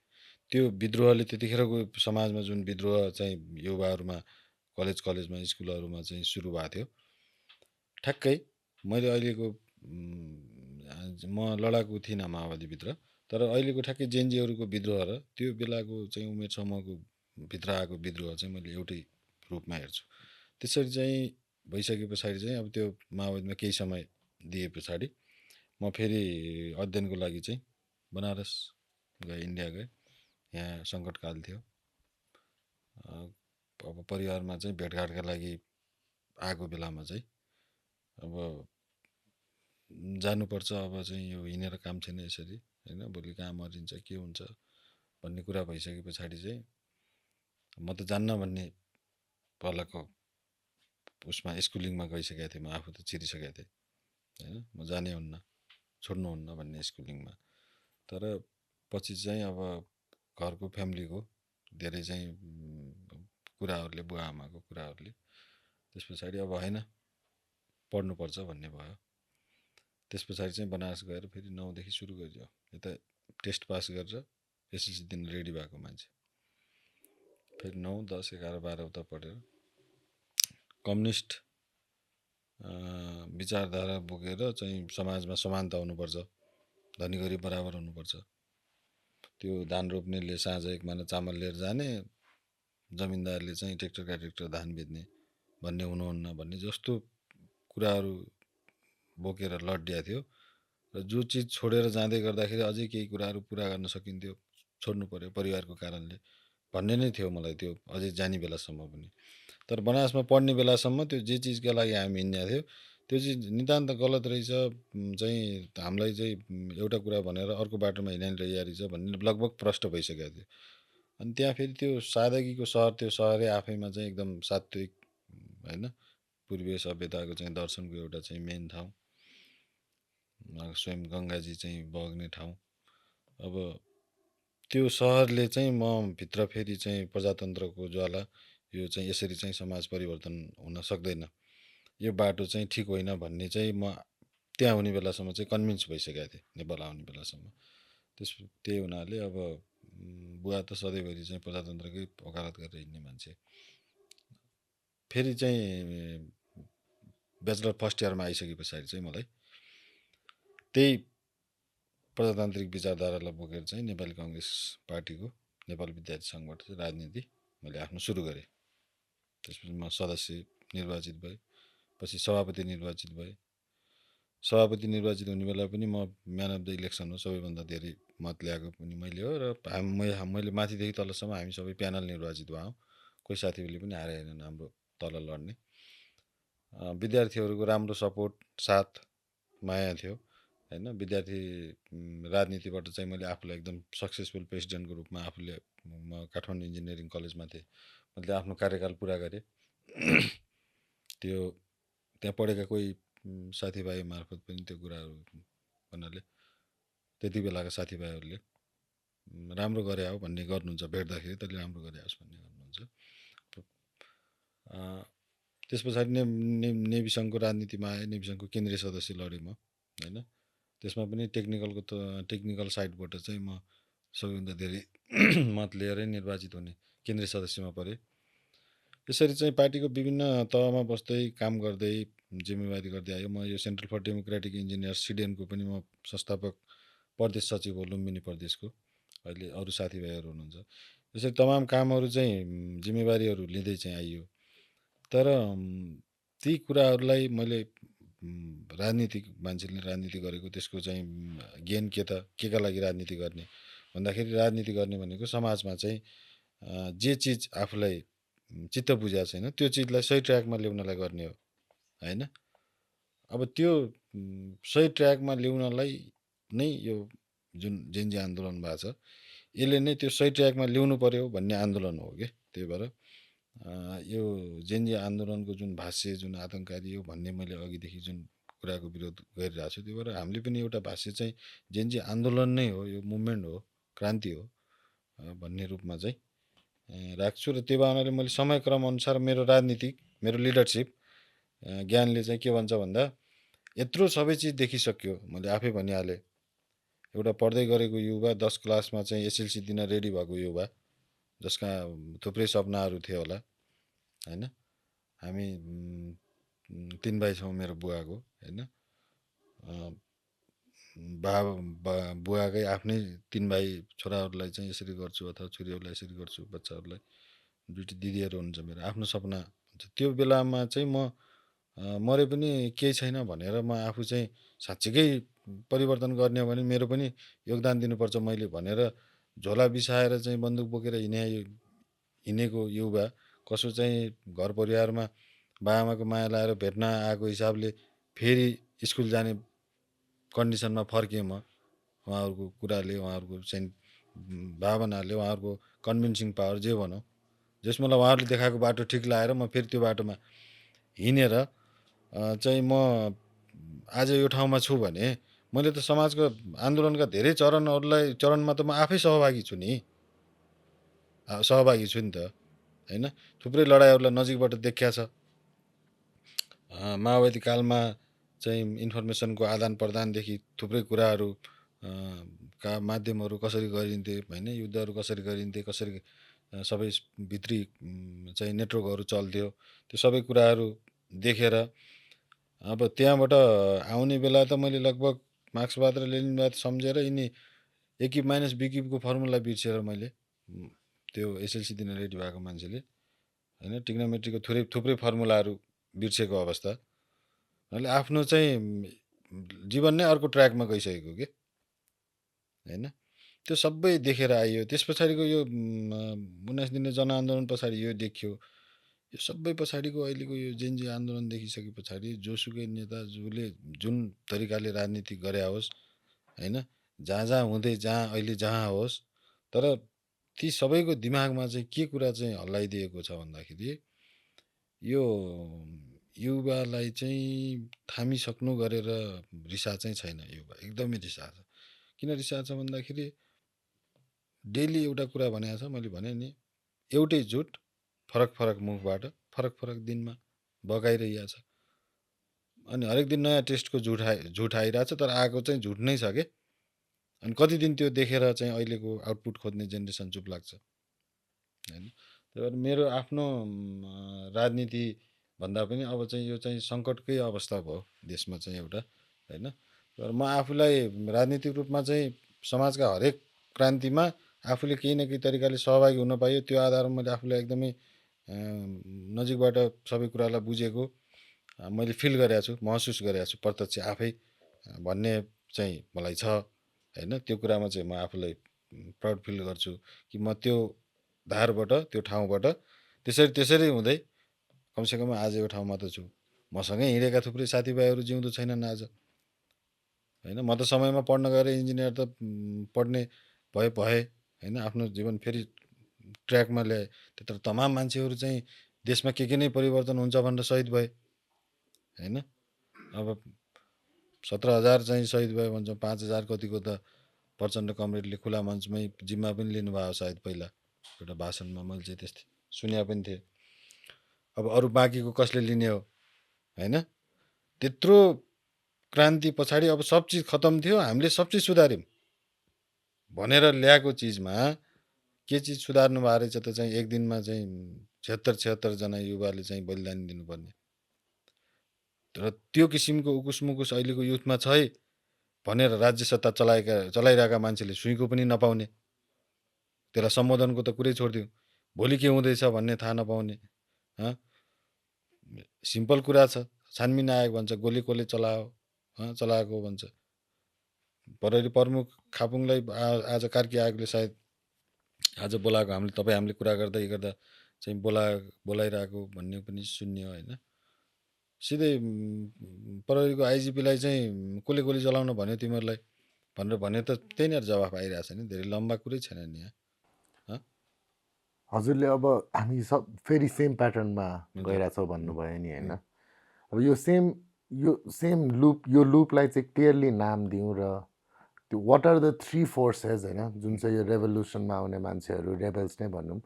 त्यो विद्रोहले त्यतिखेरको समाजमा जुन विद्रोह चाहिँ युवाहरूमा कलेजमा स्कुलहरूमा चाहिँ सुरु भएको थियो, ठ्याक्कै मैले अहिलेको म लडाकु थिइनँ माओवादीभित्र, तर अहिलेको ठ्याक्कै जेएनजीहरूको विद्रोह र त्यो बेलाको चाहिँ उमेर समूहको भित्र आएको विद्रोह चाहिँ मैले एउटै रूपमा हेर्छु। त्यसरी चाहिँ भइसके पछाडि चाहिँ अब त्यो माओवादीमा केही समय दिए पछाडि म फेरि अध्ययनको लागि चाहिँ बनारस गएँ, इन्डिया गएँ। यहाँ सङ्कटकाल थियो। अब परिवारमा चाहिँ भेटघाटका लागि आएको बेलामा चाहिँ अब जानुपर्छ, अब चाहिँ यो हिँडेर काम छैन यसरी होइन, भोलि कहाँ मरिन्छ के हुन्छ भन्ने कुरा भइसके पछाडि चाहिँ म त जान्न भन्ने पालाको उसमा स्कुलिङमा गइसकेको थिएँ। म आफू त चिरिसकेको थिएँ होइन, म जाने हुन्न छोड्नुहुन्न भन्ने स्कुलिङमा। तर पछि चाहिँ अब घरको फ्यामिलीको धेरै चाहिँ कुराहरूले बुवा आमाको कुराहरूले त्यस पछाडि अब होइन पढ्नुपर्छ भन्ने भयो। त्यस पछाडि चाहिँ बनारस गएर फेरि 9 देखि सुरु गरियो। यता टेस्ट पास गरेर एसएलसी दिन रेडी भएको मान्छे फेरि 9, 10, 11, 12 उता पढेर कम्युनिस्ट विचारधारा बोकेर चाहिँ समाजमा समानता हुनुपर्छ, धनी गरिब बराबर हुनुपर्छ, त्यो धान रोप्नेले साँझ 1 माना चामल लिएर जाने, जमिनदारले चाहिँ ट्र्याक्टर धान बेच्ने भन्ने हुनुहुन्न भन्ने जस्तो कुराहरू बोकेर लड्डिया थियो। र जो चिज छोडेर जाँदै गर्दाखेरि अझै केही कुराहरू पुरा गर्न सकिन्थ्यो, छोड्नु पर्यो परिवारको कारणले भन्ने नै थियो मलाई त्यो अझै जाने बेलासम्म पनि। तर बनारसमा पढ्ने बेलासम्म त्यो जे चिजका लागि हामी हिँडेका थियौँ त्यो चिज नितान्त गलत रहेछ, चाहिँ हामीलाई चाहिँ एउटा कुरा भनेर अर्को बाटोमा हिँडाइरहेको रहेछ भन्ने लगभग प्रष्ट भइसकेको थियो। अनि त्यहाँ फेरि त्यो सादगीको सहर, त्यो सहरै आफैमा चाहिँ एकदम सात्विक होइन, पूर्वीय सभ्यताको चाहिँ दर्शनको एउटा चाहिँ मेन ठाउँ, स्वयं गङ्गाजी चाहिँ बग्ने ठाउँ। अब त्यो सहरले चाहिँ म भित्र फेरि चाहिँ प्रजातन्त्रको ज्वाला यो चाहिँ यसरी चाहिँ समाज परिवर्तन हुन सक्दैन, यो बाटो चाहिँ ठिक होइन भन्ने चाहिँ म त्यहाँ हुने बेलासम्म चाहिँ कन्भिन्स भइसकेको थिएँ, नेपाल आउने बेलासम्म। त्यही हुनाले अब बुवा त सधैँभरि चाहिँ प्रजातन्त्रकै वकालत गरेर हिँड्ने मान्छे। फेरि चाहिँ ब्याचलर फर्स्ट इयरमा आइसके पछाडि चाहिँ मलाई त्यही प्रजातान्त्रिक विचारधारालाई बोकेर चाहिँ नेपाली कङ्ग्रेस पार्टीको नेपाल विद्यार्थी सङ्घबाट चाहिँ राजनीति मैले आफ्नो सुरु गरेँ। त्यसपछि म सदस्य निर्वाचित भएँ, पछि सभापति निर्वाचित भएँ। सभापति निर्वाचित हुने बेला पनि म म्यान अफ द इलेक्सन हो, सबैभन्दा धेरै मत ल्याएको पनि मैले हो। र मैले माथिदेखि तलसम्म हामी सबै प्यानल निर्वाचित भयौँ, कोही साथीहरूले पनि हारेनन् हाम्रो तल लड्ने। विद्यार्थीहरूको राम्रो सपोर्ट साथ माया थियो होइन। विद्यार्थी राजनीतिबाट चाहिँ मैले आफूलाई एकदम सक्सेसफुल प्रेसिडेन्टको रूपमा आफूले, म काठमाडौँ इन्जिनियरिङ कलेजमा थिएँ, मैले आफ्नो कार्यकाल पुरा गरेँ। त्यो त्यहाँ पढेका कोही साथीभाइ मार्फत पनि त्यो कुराहरू भन्नाले त्यति बेलाका साथीभाइहरूले राम्रो गरे हो भन्ने गर्नुहुन्छ, भेट्दाखेरि तैँले राम्रो गरे होस् भन्ने गर्नुहुन्छ। त्यस पछाडि नेभी सङ्घको राजनीतिमा आएँ, नेभी सङ्घको केन्द्रीय सदस्य लडेँ म, होइन। त्यसमा पनि टेक्निकल साइडबाट चाहिँ म सबैभन्दा धेरै मत लिएरै निर्वाचित हुने केन्द्रीय सदस्यमा परेँ। यसरी चाहिँ पार्टीको विभिन्न तहमा बस्दै काम गर्दै जिम्मेवारी गर्दै आयो। म यो सेन्ट्रल फर डेमोक्रेटिक इन्जिनियर्स सिडिएनको पनि म संस्थापक प्रदेश सचिव हो लुम्बिनी प्रदेशको। अहिले अरू साथीभाइहरू हुनुहुन्छ। यसरी तमाम कामहरू चाहिँ जिम्मेवारीहरू लिँदै चाहिँ आइयो। तर ती कुराहरूलाई मैले राजनीतिक मान्छेले राजनीति गरेको त्यसको चाहिँ गेन के त केका लागि राजनीति गर्ने भन्दाखेरि, राजनीति गर्ने भनेको समाजमा चाहिँ जे चिज आफूलाई चित्त बुझाएको छैन त्यो चिजलाई सही ट्र्याकमा ल्याउनलाई गर्ने हो, होइन। अब त्यो सही ट्र्याकमा ल्याउनलाई नै यो जुन जेनजी आन्दोलन भएको छ, यसले नै त्यो सही ट्र्याकमा ल्याउनु पर्यो भन्ने आन्दोलन हो कि। त्यही भएर यो जेनजी आन्दोलनको जुन भाष्य, जुन आतङ्ककारी हो भन्ने मैले अघिदेखि जुन कुराको विरोध गरिरहेको छु, त्यही भएर हामीले पनि एउटा भाष्य चाहिँ जेनजी आन्दोलन नै हो, यो मुभमेन्ट हो, क्रान्ति हो भन्ने रूपमा चाहिँ राख्छु। र त्यो भावनाले मैले समयक्रम अनुसार मेरो राजनीतिक, मेरो लिडरसिप ज्ञानले चाहिँ के भन्छ भन्दा, यत्रो सबै चिज देखिसक्यो, मैले आफै भनिहालेँ। एउटा पढ्दै गरेको युवा, 10 क्लासमा चाहिँ एसएलसी दिन रेडी भएको युवा, जसका थुप्रै सपनाहरू थियो होला, होइन। हामी 3 भाइ छौँ मेरो बुवाको, होइन। बुवाकै आफ्नै 3 भाइ छोराहरूलाई चाहिँ यसरी गर्छु अथवा छोरीहरूलाई यसरी गर्छु, बच्चाहरूलाई, दुईटी दिदीहरू हुनुहुन्छ मेरो, आफ्नो सपना हुन्छ। त्यो बेलामा चाहिँ म मरे पनि केही छैन भनेर म आफू चाहिँ साँच्चीकै परिवर्तन गर्ने हो भने मेरो पनि योगदान दिनुपर्छ मैले भनेर झोला बिसाएर चाहिँ बन्दुक बोकेर हिँडेको युवा, कसो चाहिँ घर परिवारमा बाआमाको माया लाएर भेट्न आएको हिसाबले फेरि स्कुल जाने कन्डिसनमा फर्केँ म। उहाँहरूको कुराले, उहाँहरूको चाहिँ भावनाले, उहाँहरूको कन्भिन्सिङ पावर जे भनौँ, जसमा उहाँहरूले देखाएको बाटो ठिक लागेर म फेरि त्यो बाटोमा हिँडेर चाहिँ म आज यो ठाउँमा छु भने मैले त समाजको आन्दोलनका धेरै चरणमा त म आफै सहभागी छु नि, सहभागी छु नि त, होइन। थुप्रै लडाइँहरूलाई नजिकबाट देखिया छ। माओवादी कालमा चाहिँ इन्फर्मेसनको आदान प्रदानदेखि थुप्रै कुराहरू का माध्यमहरू कसरी गरिन्थे, होइन, युद्धहरू कसरी गरिन्थे, कसरी सबै भित्री चाहिँ नेटवर्कहरू चल्थ्यो, त्यो सबै कुराहरू देखेर अब त्यहाँबाट आउने बेला त मैले लगभग मार्क्सवाद र लेनिनवाद सम्झेर यिनी एकिप माइनस बिकिपको फर्मुला बिर्सेर मैले त्यो एसएलसी दिन रेडी भएको मान्छेले, होइन, टिग्नोमेट्रीको थुप्रै फर्मुलाहरू बिर्सेको अवस्था, अहिले आफ्नो चाहिँ जीवन नै अर्को ट्र्याकमा गइसकेको के, होइन। त्यो सबै देखेर आइयो। त्यस पछाडिको यो 19 दिने जनआन्दोलन पछाडि यो देखियो। यो सबै पछाडिको अहिलेको यो जेनजी आन्दोलन देखिसके पछाडि जोसुकै नेताजुले जुन तरिकाले राजनीति गरे होस्, होइन, जहाँ हुँदै अहिले जहाँ होस्, तर ती सबैको दिमागमा चाहिँ के कुरा चाहिँ हल्लाइदिएको छ भन्दाखेरि, यो युवालाई चाहिँ थामिसक्नु गरेर रिसा चाहिँ छैन। युवा एकदमै रिसा छ। किन रिसा छ भन्दाखेरि डेली एउटा कुरा भनेको छ, मैले भने नि, एउटै झुट फरक फरक मुखबाट फरक फरक दिनमा बगाइरहेको छ। अनि हरेक दिन नयाँ टेस्टको झुट आइरहेछ, तर आएको चाहिँ झुट नै छ के। अनि कति दिन त्यो देखेर चाहिँ अहिलेको आउटपुट खोज्ने जेनेरेसन चुप लाग्छ, होइन। त्यही भएर मेरो आफ्नो राजनीति भन्दा पनि अब चाहिँ यो चाहिँ सङ्कटकै अवस्था भयो देशमा चाहिँ एउटा, होइन। तर म आफूलाई राजनीतिक रूपमा चाहिँ समाजका हरेक क्रान्तिमा आफूले केही न केही तरिकाले सहभागी हुन पाइयो, त्यो आधारमा मैले आफूलाई एकदमै नजिकबाट सबै कुरालाई बुझेको, मैले फिल गरेको छु, महसुस गरेको छु प्रत्यक्ष आफै भन्ने चाहिँ मलाई छ, होइन। त्यो कुरामा चाहिँ म आफूलाई प्राउड फिल गर्छु कि म त्यो धारबाट, त्यो ठाउँबाट त्यसरी हुँदै कमसेकम आज यो ठाउँमा त छु। मसँगै हिँडेका थुप्रै साथीभाइहरू जिउँदो छैनन् आज, होइन। म त समयमा पढ्न गएर इन्जिनियर त पढ्ने भए, होइन, आफ्नो जीवन फेरि ट्र्याकमा ल्याए। त्यत्र तमाम मान्छेहरू चाहिँ देशमा के नै परिवर्तन हुन्छ भनेर सहिद भए, होइन। अब 17,000 चाहिँ सहिद भयो भन्छौँ, 5,000 कतिको त प्रचण्ड कमरेडले खुला मञ्चमै जिम्मा पनि लिनुभयो सायद पहिला एउटा भाषणमा, मैले चाहिँ त्यस्तै सुने पनि थिएँ। अब अरू बाँकीको कसले लिने हो होइन? त्यत्रो क्रान्ति पछाडि अब सब चिज खतम थियो, हामीले सब चिज सुधार्यौँ भनेर ल्याएको चिजमा के चिज सुधार्नु भएको रहेछ त चाहिँ एक दिनमा चाहिँ 76-76 जना युवाले चाहिँ बलिदानी दिनुपर्ने र त्यो किसिमको उकुस अहिलेको युथमा छ है भनेर राज्य सत्ता चलाइरहेका मान्छेले सुइँको पनि नपाउने, त्यसलाई सम्बोधनको त कुरै छोडिदिउँ, भोलि के हुँदैछ भन्ने थाहा नपाउने। सिम्पल कुरा छ, छानबिन आयोग भन्छ, गोली कसले चलाएको भन्छ। प्रहरी प्रमुख खापुङलाई आज कार्की आयोगले सायद आज बोलाएको, हामीले कुरा गर्दा चाहिँ बोलाइरहेको भन्ने पनि सुन्यो होइन। सिधै प्रहरीको आइजिपीलाई चाहिँ कसले गोली चलाउन भन्यो तिमीहरूलाई भनेर भन्यो त त्यही नै जवाफ आइरहेछ नि, धेरै लम्बा कुरै छैन नि यहाँ। हजुरले अब हामी सब फेरि सेम प्याटर्नमा गइरहेछौँ भन्नुभयो नि होइन। अब यो सेम यो लुपलाई चाहिँ क्लियरली नाम दिउँ र त्यो वाट आर द 3 फोर्सेस होइन जुन चाहिँ यो रेभोल्युसनमा आउने मान्छेहरू रेबल्स नै भनौँ,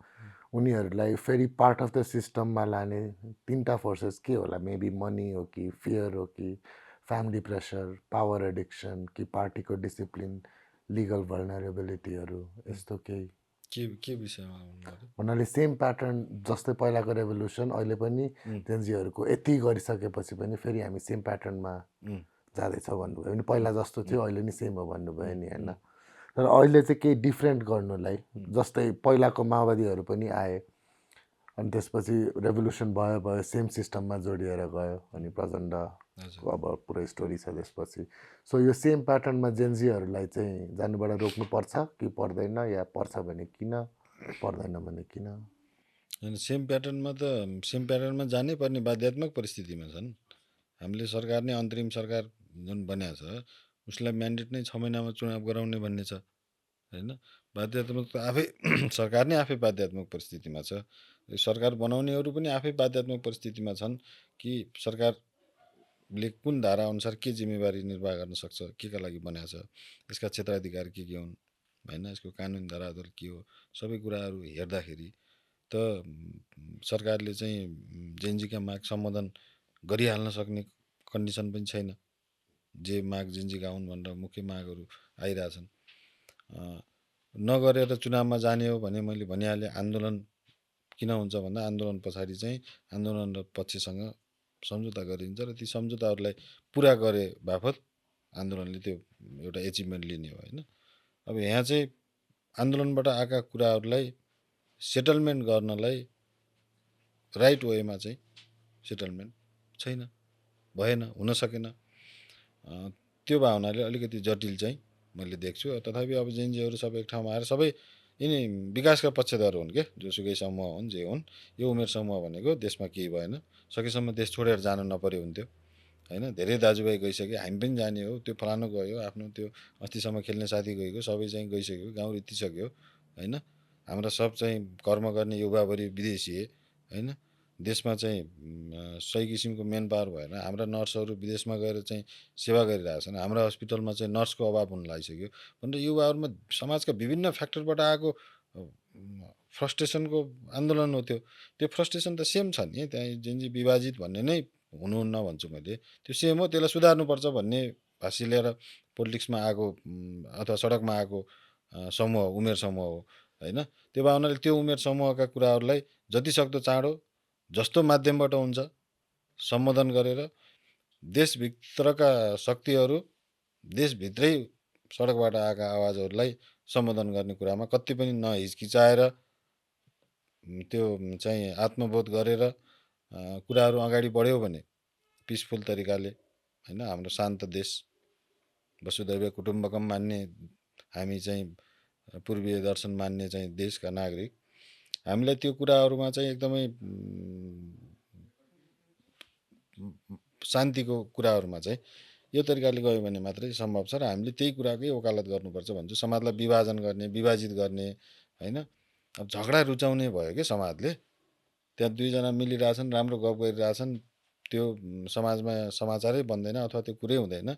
उनीहरूलाई फेरि पार्ट अफ द सिस्टममा लाने 3टा फोर्सेस के होला? मेबी मनी हो कि फियर हो कि फ्यामिली प्रेसर, पावर एडिक्सन कि पार्टीको डिसिप्लिन, लिगल भल्नरेबिलिटीहरू, यस्तो केही के विषयमा भन्नाले सेम प्याटर्न जस्तै पहिलाको रेभोल्युसन अहिले पनि जेन्जीहरूको यति गरिसकेपछि पनि फेरि हामी सेम प्याटर्नमा जाँदैछौँ भन्नुभयो भने पहिला जस्तो थियो अहिले नि सेम हो भन्नुभयो नि होइन। तर अहिले चाहिँ केही डिफ्रेन्ट गर्नुलाई, जस्तै पहिलाको माओवादीहरू पनि आए अनि त्यसपछि रेभोल्युसन भयो सेम सिस्टममा जोडिएर गयो अनि प्रचण्डको अब पुरै स्टोरी छ त्यसपछि। सो यो सेम प्याटर्नमा जेन्जीहरूलाई चाहिँ जानुबाट रोक्नुपर्छ कि पर्दैन, या पर्छ भने किन, पर्दैन भने किन? सेम प्याटर्नमा जानै पर्ने बाध्यात्मक परिस्थितिमा छन्। हामीले सरकार नै अन्तरिम सरकार जुन बनाएको छ उसलाई म्यान्डेट नै 6 महिनामा चुनाव गराउने भन्ने छ होइन। बाध्यात्मक त आफै सरकार नै आफै बाध्यात्मक परिस्थितिमा छ, सरकार बनाउनेहरू पनि आफै बाध्यात्मक परिस्थितिमा छन् कि सरकारले कुन धारा अनुसार के जिम्मेवारी निर्वाह गर्न सक्छ, के का लागि बनाएको छ, यसका क्षेत्राधिकार के हुन् होइन, यसको कानुन धराधर के हो, सबै कुराहरू हेर्दाखेरि त सरकारले चाहिँ जेन्जीका माग सम्बोधन गरिहाल्न सक्ने कन्डिसन पनि छैन। जे माग जेन्जीका हुन् भनेर मुख्य मागहरू आइरहेछन्। नगरेर चुनावमा जाने हो भने मैले भनिहालेँ, आन्दोलन किन हुन्छ भन्दा आन्दोलन पछाडि चाहिँ आन्दोलन र पक्षसँग सम्झौता गरिन्छ र ती सम्झौताहरूलाई पुरा गरे बापत आन्दोलनले त्यो एउटा एचिभमेन्ट लिने हो होइन। अब यहाँ चाहिँ आन्दोलनबाट आएका कुराहरूलाई सेटलमेन्ट गर्नलाई राइट वेमा चाहिँ सेटलमेन्ट छैन, भएन, हुन सकेन। त्यो भावनाले अलिकति जटिल चाहिँ मैले देख्छु। तथापि अब जेन्जीहरू सबै एक ठाउँमा आएर सबै यिनी विकासका पक्षधर हुन् के, जोसुकै समूह हुन् जे हुन्, यो उमेर समूह भनेको देशमा केही भएन, सकेसम्म देश छोडेर जानु नपरे हुन्थ्यो होइन। धेरै दाजुभाइ गइसक्यो, हामी पनि जाने हो, त्यो फलानु गयो, आफ्नो त्यो अस्तिसम्म खेल्ने साथी गएको, सबै चाहिँ गइसक्यो, गाउँ रित्तिसक्यो होइन। हाम्रा सब चाहिँ कर्म गर्ने युवाभरि विदेशी होइन। देशमा चाहिँ सही किसिमको मेन पावर भएन, हाम्रा नर्सहरू विदेशमा गएर चाहिँ सेवा गरिरहेछन्, हाम्रा हस्पिटलमा चाहिँ नर्सको अभाव हुन लागिसक्यो भनेर युवाहरूमा समाजका विभिन्न फ्याक्टरबाट आएको फ्रस्ट्रेसनको आन्दोलन हो त्यो फ्रस्ट्रेसन त सेम छ नि। त्यहाँ जेन्जी विभाजित भन्ने नै हुनुहुन्न भन्छु मैले, त्यो सेम हो, त्यसलाई सुधार्नुपर्छ भन्ने भाषी लिएर पोलिटिक्समा आएको अथवा सडकमा आएको समूह उमेर समूह हो होइन। त्यो भावनाले त्यो उमेर समूहका कुराहरूलाई जतिसक्दो चाँडो जस्तो माध्यमबाट हुन्छ सम्बोधन गरेर देशभित्रका शक्तिहरू देशभित्रै सडकबाट आएका आवाजहरूलाई सम्बोधन गर्ने कुरामा कति पनि नहिचकिचाएर त्यो चाहिँ आत्मबोध गरेर कुराहरू अगाडि बढ्यो भने पिसफुल तरिकाले होइन, हाम्रो शान्त देश वसुधैव कुटुम्बकम मान्ने हामी चाहिँ पूर्वीय दर्शन मान्ने चाहिँ देशका नागरिक हामीलाई त्यो कुराहरूमा चाहिँ एकदमै शान्तिको कुराहरूमा चाहिँ यो तरिकाले गयो भने मात्रै सम्भव छ र हामीले त्यही कुराकै वकालत गर्नुपर्छ भन्छु। समाजलाई विभाजन गर्ने, विभाजित गर्ने होइन, अब झगडा रुचाउने भयो कि समाजले, त्यहाँ दुईजना मिलिरहेछन्, राम्रो गफ गरिरहेछन्, त्यो समाजमा समाचारै बन्दैन अथवा त्यो कुरै हुँदैन,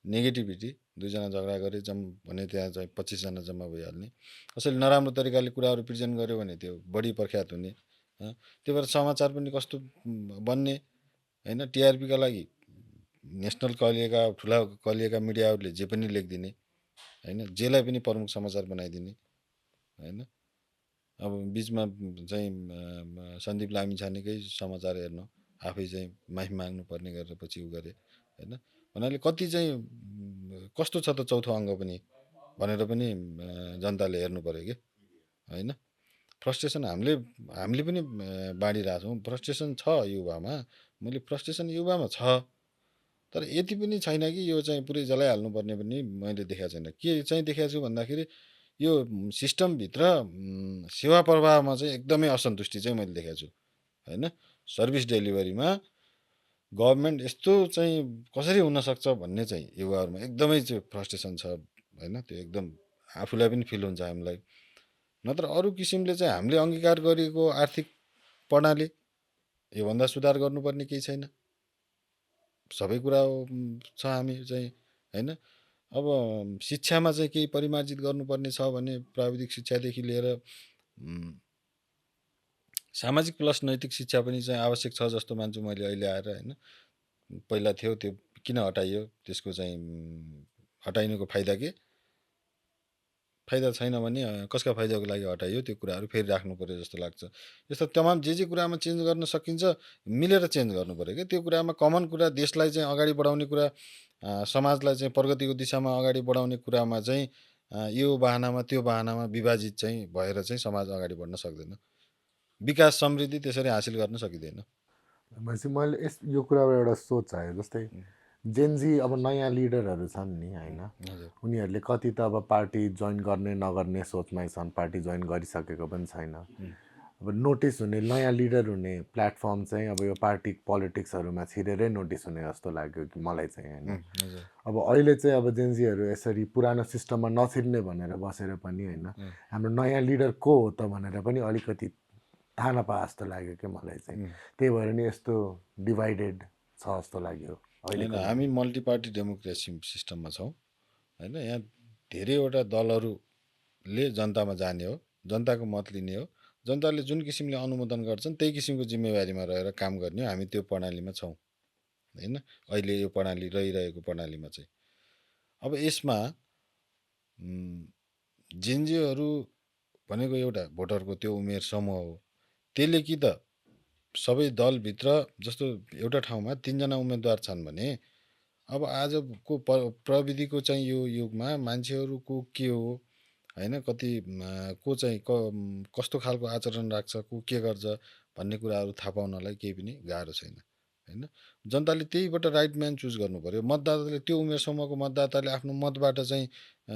नेगेटिभिटी दुईजना झगडा गरे भने त्यहाँ चाहिँ 25 जना जम्मा भइहाल्ने। कसैले नराम्रो तरिकाले कुराहरू प्रेजेन्ट गर्यो भने त्यो बढी प्रख्यात हुने। त्यही भएर समाचार पनि कस्तो बन्ने होइन, टिआरपीका लागि नेसनल कहिलेका ठुला कहिलेका मिडियाहरूले जे पनि लेखिदिने होइन, जेलाई पनि प्रमुख समाचार बनाइदिने होइन। अब बिचमा चाहिँ सन्दीप लामिछानेकै समाचार हेर्नु, आफै चाहिँ माफी माग्नु पर्ने गरेर पछि उ गरे होइन। भन्नाले कति चाहिँ कस्तो छ त चौथो अङ्ग पनि भनेर पनि जनताले हेर्नु पऱ्यो कि होइन। फ्रस्ट्रेसन हामीले पनि बाँडिरहेछौँ। फ्रस्ट्रेसन छ युवामा, मैले फ्रस्ट्रेसन युवामा छ, तर यति पनि छैन कि यो चाहिँ पुरै जलाइहाल्नुपर्ने पनि मैले देखाएको छैन। के चाहिँ देखाएको छु भन्दाखेरि यो सिस्टमभित्र सेवा प्रवाहमा चाहिँ एकदमै असन्तुष्टि चाहिँ मैले देखाएको छु होइन। सर्भिस डेलिभरीमा गभर्मेन्ट यस्तो चाहिँ कसरी हुनसक्छ भन्ने चाहिँ युवाहरूमा एकदमै चाहिँ फ्रस्ट्रेसन छ होइन। त्यो एकदम आफूलाई पनि फिल हुन्छ हामीलाई। नत्र अरू किसिमले चाहिँ हामीले अङ्गीकार गरेको आर्थिक प्रणाली योभन्दा सुधार गर्नुपर्ने केही छैन। सबै कुरा छ हामी चाहिँ होइन। अब शिक्षामा चाहिँ केही परिमार्जित गर्नुपर्ने छ भने प्राविधिक शिक्षादेखि लिएर सामाजिक प्लस नैतिक शिक्षा पनि चाहिँ आवश्यक छ जस्तो मान्छु मैले अहिले आएर होइन। पहिला थियो त्यो किन हटाइयो, त्यसको चाहिँ हटाइनुको फाइदा के, फाइदा छैन भने कसका फाइदाको लागि हटाइयो त्यो कुराहरू फेरि राख्नु पऱ्यो जस्तो लाग्छ। यस्तो तमाम जे कुरामा चेन्ज गर्न सकिन्छ मिलेर चेन्ज गर्नु पऱ्यो क्या। त्यो कुरामा कमन कुरा देशलाई चाहिँ अगाडि बढाउने कुरा, समाजलाई चाहिँ प्रगतिको दिशामा अगाडि बढाउने कुरामा चाहिँ यो बाहनामा त्यो बाहनामा विभाजित चाहिँ भएर चाहिँ समाज अगाडि बढ्न सक्दैन। विकास समृद्धि त्यसरी हासिल गर्न सकिँदैन। भनेपछि मैले यो कुराबाट एउटा सोच आयो, जस्तै जेनजी अब नयाँ लिडरहरू छन् नि होइन, उनीहरूले कति त अब पार्टी जोइन गर्ने नगर्ने सोचमै छन्, पार्टी जोइन गरिसकेको पनि छैन। अब नोटिस हुने नयाँ लिडर हुने प्लेटफर्म चाहिँ अब यो पार्टी पोलिटिक्सहरूमा छिरेरै नोटिस हुने जस्तो लाग्यो कि मलाई चाहिँ होइन। अब अहिले चाहिँ अब जेनजीहरू यसरी पुरानो सिस्टममा नछिर्ने भनेर बसेर पनि होइन, हाम्रो नयाँ लिडर को हो त भनेर पनि अलिकति थाहा नपाए जस्तो लाग्यो कि मलाई चाहिँ। त्यही भएर नि यस्तो डिभाइडेड छ जस्तो लाग्यो। होइन, हामी मल्टी पार्टी डेमोक्रेसी सिस्टममा छौँ होइन। यहाँ धेरैवटा दलहरूले जनतामा जाने हो, जनताको मत लिने हो, जनताले जुन किसिमले अनुमोदन गर्छन् त्यही किसिमको जिम्मेवारीमा रहेर काम गर्ने हो। हामी त्यो प्रणालीमा छौँ होइन, अहिले यो प्रणाली रहिरहेको प्रणालीमा चाहिँ। अब यसमा जेनजीहरू भनेको एउटा भोटरको त्यो उमेर समूह हो। त्यसले कि त सबै दलभित्र जस्तो एउटा ठाउँमा 3 जना उम्मेदवार छन् भने अब आजको प्रविधिको चाहिँ यो युगमा मान्छेहरूको के हो होइन, कति को चाहिँ कस्तो खालको आचरण राख्छ, को के गर्छ भन्ने कुराहरू थाहा पाउनलाई केही पनि गाह्रो छैन होइन। जनताले त्यहीबाट राइट म्यान चुज गर्नु पऱ्यो। मतदाताले त्यो उमेर समूहको मतदाताले आफ्नो मतबाट चाहिँ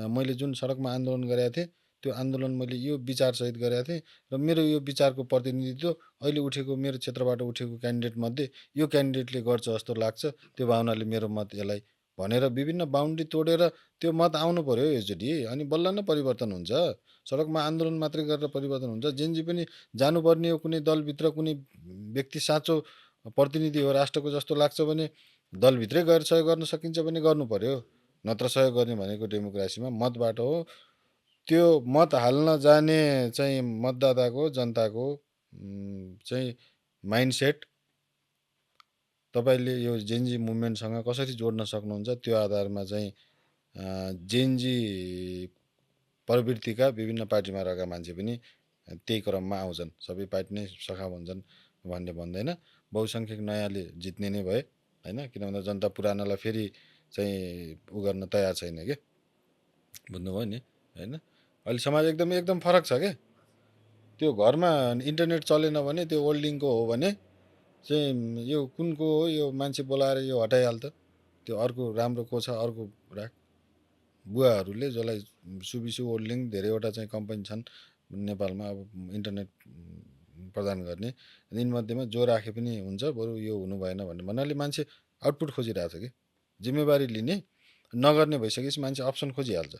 मैले जुन सडकमा आन्दोलन गरेको थिएँ त्यो आन्दोलन मैले यो विचारसहित गरेको थिएँ र मेरो यो विचारको प्रतिनिधित्व अहिले उठेको मेरो क्षेत्रबाट उठेको क्यान्डिडेट मध्ये यो क्यान्डिडेटले गर्छ जस्तो लाग्छ, त्यो भावनाले मेरो मत यसलाई भनेर विभिन्न बााउन्ड्री तोडेर त्यो मत आउनु पर्यो यसरी, अनि बल्ल नै परिवर्तन हुन्छ। सडकमा आन्दोलन मात्रै गरेर परिवर्तन हुन्छ? जेनजी पनि जानुपर्ने हो कुनै दलभित्र, कुनै व्यक्ति साँचो प्रतिनिधि हो राष्ट्रको जस्तो लाग्छ भने दलभित्रै गएर सहयोग गर्न सकिन्छ भने गर्नु पर्यो। नत्र सहयोग गर्ने भनेको डेमोक्रेसीमा मतबाट हो। त्यो मत हाल्न जाने चाहिँ मतदाताको जनताको चाहिँ माइन्डसेट तपाईँले यो जेनजी मुभमेन्टसँग कसरी जोड्न सक्नुहुन्छ, त्यो आधारमा चाहिँ जेनजी प्रवृत्तिका विभिन्न पार्टीमा रहेका मान्छे पनि त्यही क्रममा आउँछन्। सबै पार्टी नै सखा हुन्छन् भन्ने भन्दैन। बहुसङ्ख्यक नयाँले जित्ने नै भए होइन, किन भन्दा जनता पुरानालाई फेरि चाहिँ उ गर्न तयार छैन के, बुझ्नुभयो नि होइन। अहिले समाज एकदम फरक छ क्या। त्यो घरमा इन्टरनेट चलेन भने त्यो ओल्डिङको हो भने चाहिँ यो कुनको हो यो मान्छे बोलाएर यो हटाइहाल्छ, त्यो अर्को राम्रो को छ अर्को राख। बुवाहरूले जसलाई सुबिसु ओल्डिङ धेरैवटा चाहिँ कम्पनी छन् नेपालमा अब इन्टरनेट प्रदान गर्ने, यिनमध्येमा जो राखे पनि हुन्छ, बरु यो हुनु भएन भन्नाले मान्छे आउटपुट खोजिरहेछ कि। जिम्मेवारी लिने नगर्ने भइसकेपछि मान्छे अप्सन खोजिहाल्छ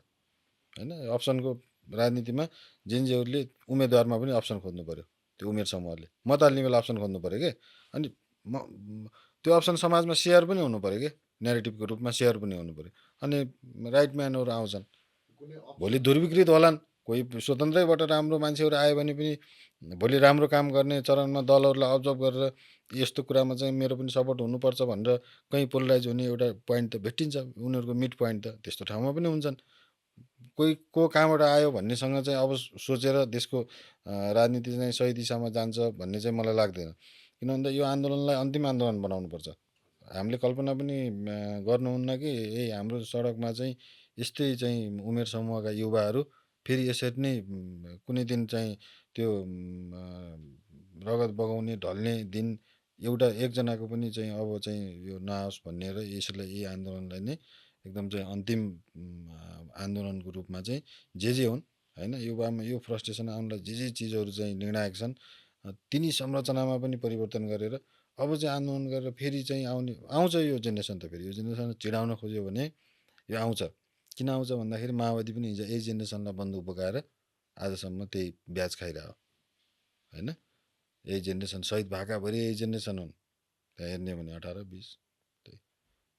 होइन। अप्सनको राजनीतिमा जेनजीहरूले उम्मेदवारमा पनि अप्सन खोज्नु पऱ्यो। त्यो उमेर समूहले मत हाल्ने बेला अप्सन खोज्नु पऱ्यो कि, अनि त्यो अप्सन समाजमा सेयर पनि हुनु पऱ्यो कि। न्यारेटिभको रूपमा सेयर पनि हुनु पर्यो। अनि राइट म्यानहरू आउँछन्, भोलि दुर्विकृत होलान्, कोही स्वतन्त्रैबाट राम्रो मान्छेहरू आयो भने पनि भोलि राम्रो काम गर्ने चरणमा दलहरूलाई अब्जर्भ गरेर यस्तो कुरामा चाहिँ मेरो पनि सपोर्ट हुनुपर्छ भनेर कहीँ पोलराइज हुने एउटा पोइन्ट त भेटिन्छ, उनीहरूको मिड पोइन्ट त त्यस्तो ठाउँमा पनि हुन्छन्। कोही को कहाँबाट आयो भन्नेसँग चाहिँ अब सोचेर देशको राजनीति चाहिँ सही दिशामा जान्छ भन्ने चाहिँ मलाई लाग्दैन। किन भन्दा यो आन्दोलनलाई अन्तिम आन्दोलन बनाउनुपर्छ। हामीले कल्पना पनि गर्नुहुन्न कि यही हाम्रो सडकमा चाहिँ यस्तै चाहिँ उमेर समूहका युवाहरू फेरि यसरी नै कुनै दिन चाहिँ त्यो रगत बगाउने ढल्ने दिन एउटा एकजनाको पनि चाहिँ अब चाहिँ यो नआओस् भनेर यसलाई यही आन्दोलनलाई नै एकदम चाहिँ अन्तिम आन्दोलनको रूपमा चाहिँ जे हुन् होइन, युवामा यो फ्रस्ट्रेसन आउनलाई जे चिजहरू चाहिँ निर्णायक छन् तिनी संरचनामा पनि परिवर्तन गरेर अब चाहिँ आन्दोलन गरेर फेरि चाहिँ आउँछ यो जेनेरेसन त फेरि यो जेनेरेसन चिडाउन खोज्यो भने यो आउँछ। किन आउँछ भन्दाखेरि माओवादी पनि हिजो यही जेनेरेसनलाई बन्दुक बोकाएर आजसम्म त्यही ब्याज खाइरह्यो होइन। यही जेनेरेसन शहीद भएकाभरि यही जेनेरेसन हुन्, त्यहाँ हेर्ने भने 18, 20,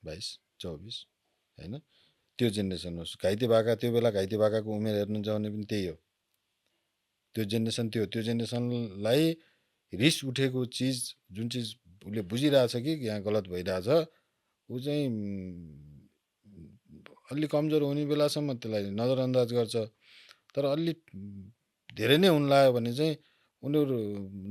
22, 24 होइन, त्यो जेनेरेसन हो। घाइते भएका त्यो बेला घाइते भएकाको उमेर हेर्नुहुन्छ भने पनि त्यही हो। त्यो जेनेरेसन त्यो जेनेरेसनलाई रिस उठेको चिज जुन चिज उसले बुझिरहेछ कि यहाँ गलत भइरहेछ ऊ चाहिँ अलि कमजोर हुने बेलासम्म त्यसलाई नजरअन्दाज गर्छ। तर अलि धेरै नै हुन लाग्यो भने चाहिँ उनीहरू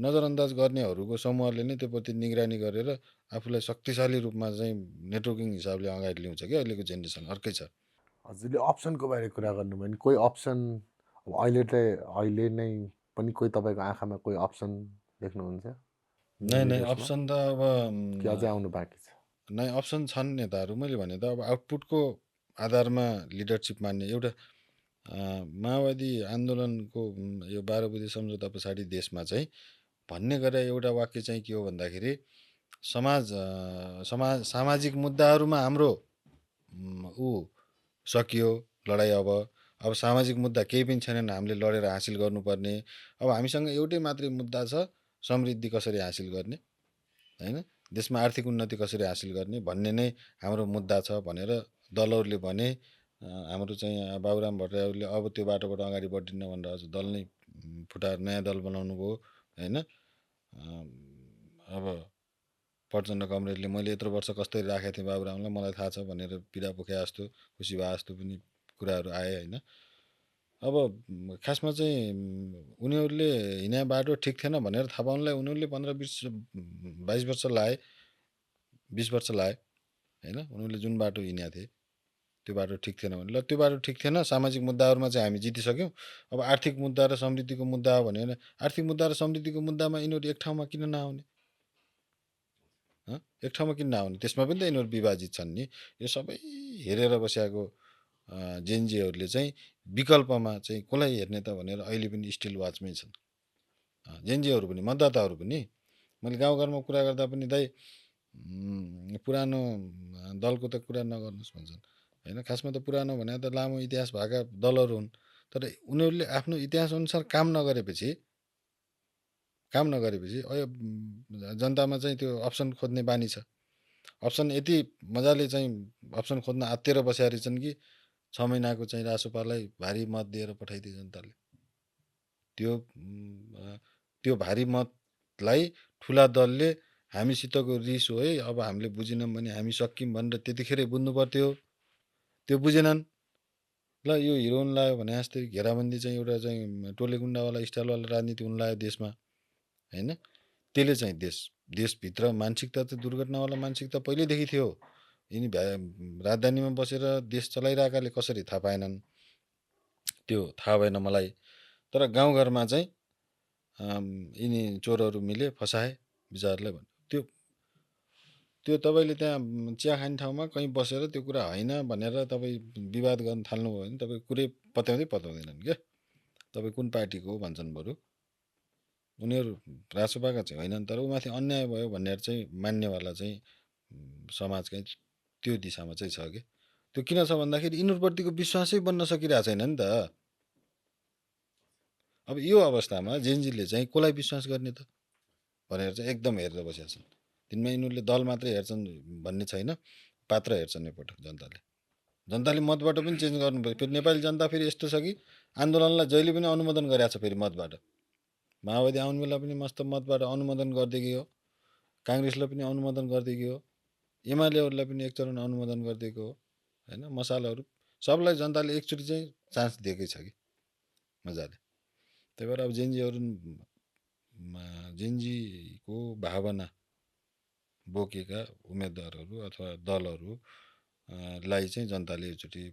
नजरअन्दाज गर्नेहरूको समूहले नै त्योप्रति निगरानी गरेर आफूलाई शक्तिशाली रूपमा चाहिँ नेटवर्किङ हिसाबले अगाडि ल्याउँछ कि अहिलेको जेनेरेसन अर्कै छ। हजुरले अप्सनको बारे कुरा गर्नुभयो भने कोही अप्सन अब अहिले नै पनि कोही तपाईँको आँखामा कोही अप्सन देख्नुहुन्छ नै लिडर्समा अप्सन त अब कि अझै आउनु बाँकी छ? नै अप्सन छन् नेताहरू। मैले भने त अब आउटपुटको आधारमा लिडरसिप मान्ने एउटा माओवादी आन्दोलनको यो 12 बुँदे सम्झौता पछाडि देशमा चाहिँ भन्ने गरे एउटा वाक्य चाहिँ के हो भन्दाखेरि सामाजिक मुद्दाहरूमा हाम्रो ऊ सकियो लडाइँ। अब सामाजिक मुद्दा केही पनि छैनन् हामीले लडेर हासिल गर्नुपर्ने। अब हामीसँग एउटै मात्रै मुद्दा छ, समृद्धि कसरी हासिल गर्ने होइन, देशमा आर्थिक उन्नति कसरी हासिल गर्ने भन्ने नै हाम्रो मुद्दा छ भनेर दलहरूले भने। हाम्रो चाहिँ बाबुराम भट्टराईले अब त्यो बाटोबाट अगाडि बढ्दिन भनेर अझ दल नै फुटाएर नयाँ दल बनाउनु भयो होइन। अब प्रचण्ड कमरेडले मैले यत्रो वर्ष कसरी राखेको थिएँ बाबुरामलाई मलाई थाहा छ भनेर पीडा पोखे जस्तो खुसी भए जस्तो पनि कुराहरू आए होइन। अब खासमा चाहिँ उनीहरूले हिँडे बाटो ठिक थिएन भनेर थाहा पाउनलाई उनीहरूले 15-20-22 वर्ष लाए, 20 वर्ष लाए होइन। उनीहरूले जुन बाटो हिँडेका थिए त्यो बाटो ठिक थिएन भने ल त्यो बाटो ठिक थिएन। सामाजिक मुद्दाहरूमा चाहिँ हामी जितिसक्यौँ। अब आर्थिक मुद्दा र समृद्धिको मुद्दा हो भने आर्थिक मुद्दा र समृद्धिको मुद्दामा यिनीहरू एक ठाउँमा किन नआउने, एक ठाउँमा किन नआउने? त्यसमा पनि त यिनीहरू विभाजित छन् नि। यो सबै हेरेर बसेको जेएनजीहरूले चाहिँ विकल्पमा चाहिँ कसलाई हेर्ने त भनेर अहिले पनि स्टिल वाचमै छन् जेएनजीहरू पनि मतदाताहरू पनि। मैले गाउँघरमा कुरा गर्दा पनि दाइ पुरानो दलको त कुरा नगर्नुहोस् भन्छन् होइन। खासमा त पुरानो भने त लामो इतिहास भएका दलहरू हुन्। तर उनीहरूले आफ्नो इतिहास अनुसार काम नगरेपछि जनतामा चाहिँ त्यो अप्सन खोज्ने बानी छ। अप्सन यति मजाले चाहिँ अप्सन खोज्न आत्तिएर बसेका रहेछन् कि 6 महिनाको चाहिँ रासोपालाई भारी मत दिएर पठाइदिए जनताले। त्यो भारी मतलाई ठुला दलले हामीसितको रिस हो है, अब हामीले बुझेनौँ भने हामी सकियौँ भनेर त्यतिखेरै बुझ्नु पर्थ्यो। त्यो बुझेनन्। ल यो हिरो हुन लाग्यो भने जस्तै घेराबन्दी चाहिँ एउटा चाहिँ टोले गुन्डावाला स्टाइलवाला राजनीति हुन लाग्यो देशमा होइन। त्यसले चाहिँ देशभित्र मानसिकता त दुर्घटनावाला मानसिकता पहिल्यैदेखि थियो। यिनी राजधानीमा बसेर देश चलाइरहेकाले कसरी थाहा पाएनन् त्यो थाहा भएन मलाई। तर गाउँघरमा चाहिँ यिनी चोरहरू मिले फसाए विचारलाई भन्नु त्यो तपाईँले त्यहाँ चिया खाने ठाउँमा कहीँ बसेर त्यो कुरा होइन भनेर तपाईँ विवाद गर्न थाल्नुभयो भने तपाईँ कुरै पत्याउँदैनन् क्या। तपाईँ कुन पार्टीको हो भन्छन् बरु। उनीहरू रासोपाका चाहिँ होइनन् तर उमाथि अन्याय भयो भनेर चाहिँ मान्नेवाला चाहिँ समाज चाहिँ त्यो दिशामा चाहिँ छ कि। त्यो किन छ भन्दाखेरि यिनीहरूप्रतिको विश्वासै बन्न सकिरहेको छैन नि त। अब यो अवस्थामा जेएनजीले चाहिँ कसलाई विश्वास गर्ने त भनेर चाहिँ एकदम हेरेर बसेका छन्। तिनमा यिनीहरूले दल मात्रै हेर्छन् भन्ने छैन, पात्र हेर्छन् एकपटक जनताले मतबाट पनि चेन्ज गर्नु पर्यो। फेरि नेपाली जनता फेरि यस्तो छ कि आन्दोलनलाई जहिले पनि अनुमोदन गरेको छ। फेरि मतबाट माओवादी आउने बेला पनि मस्त मतबाट अनुमोदन गरिदिएकी हो, काङ्ग्रेसलाई पनि अनुमोदन गरिदिएकी हो, एमालेहरूलाई पनि एक चरण अनुमोदन गरिदिएको हो होइन। मसालाहरू सबलाई जनताले एकचोटि चाहिँ चान्स दिएकै छ कि मजाले। त्यही भएर अब जेनजीको भावना बोकेका उम्मेदवारहरू अथवा दलहरू लाई चाहिँ जनताले एकचोटि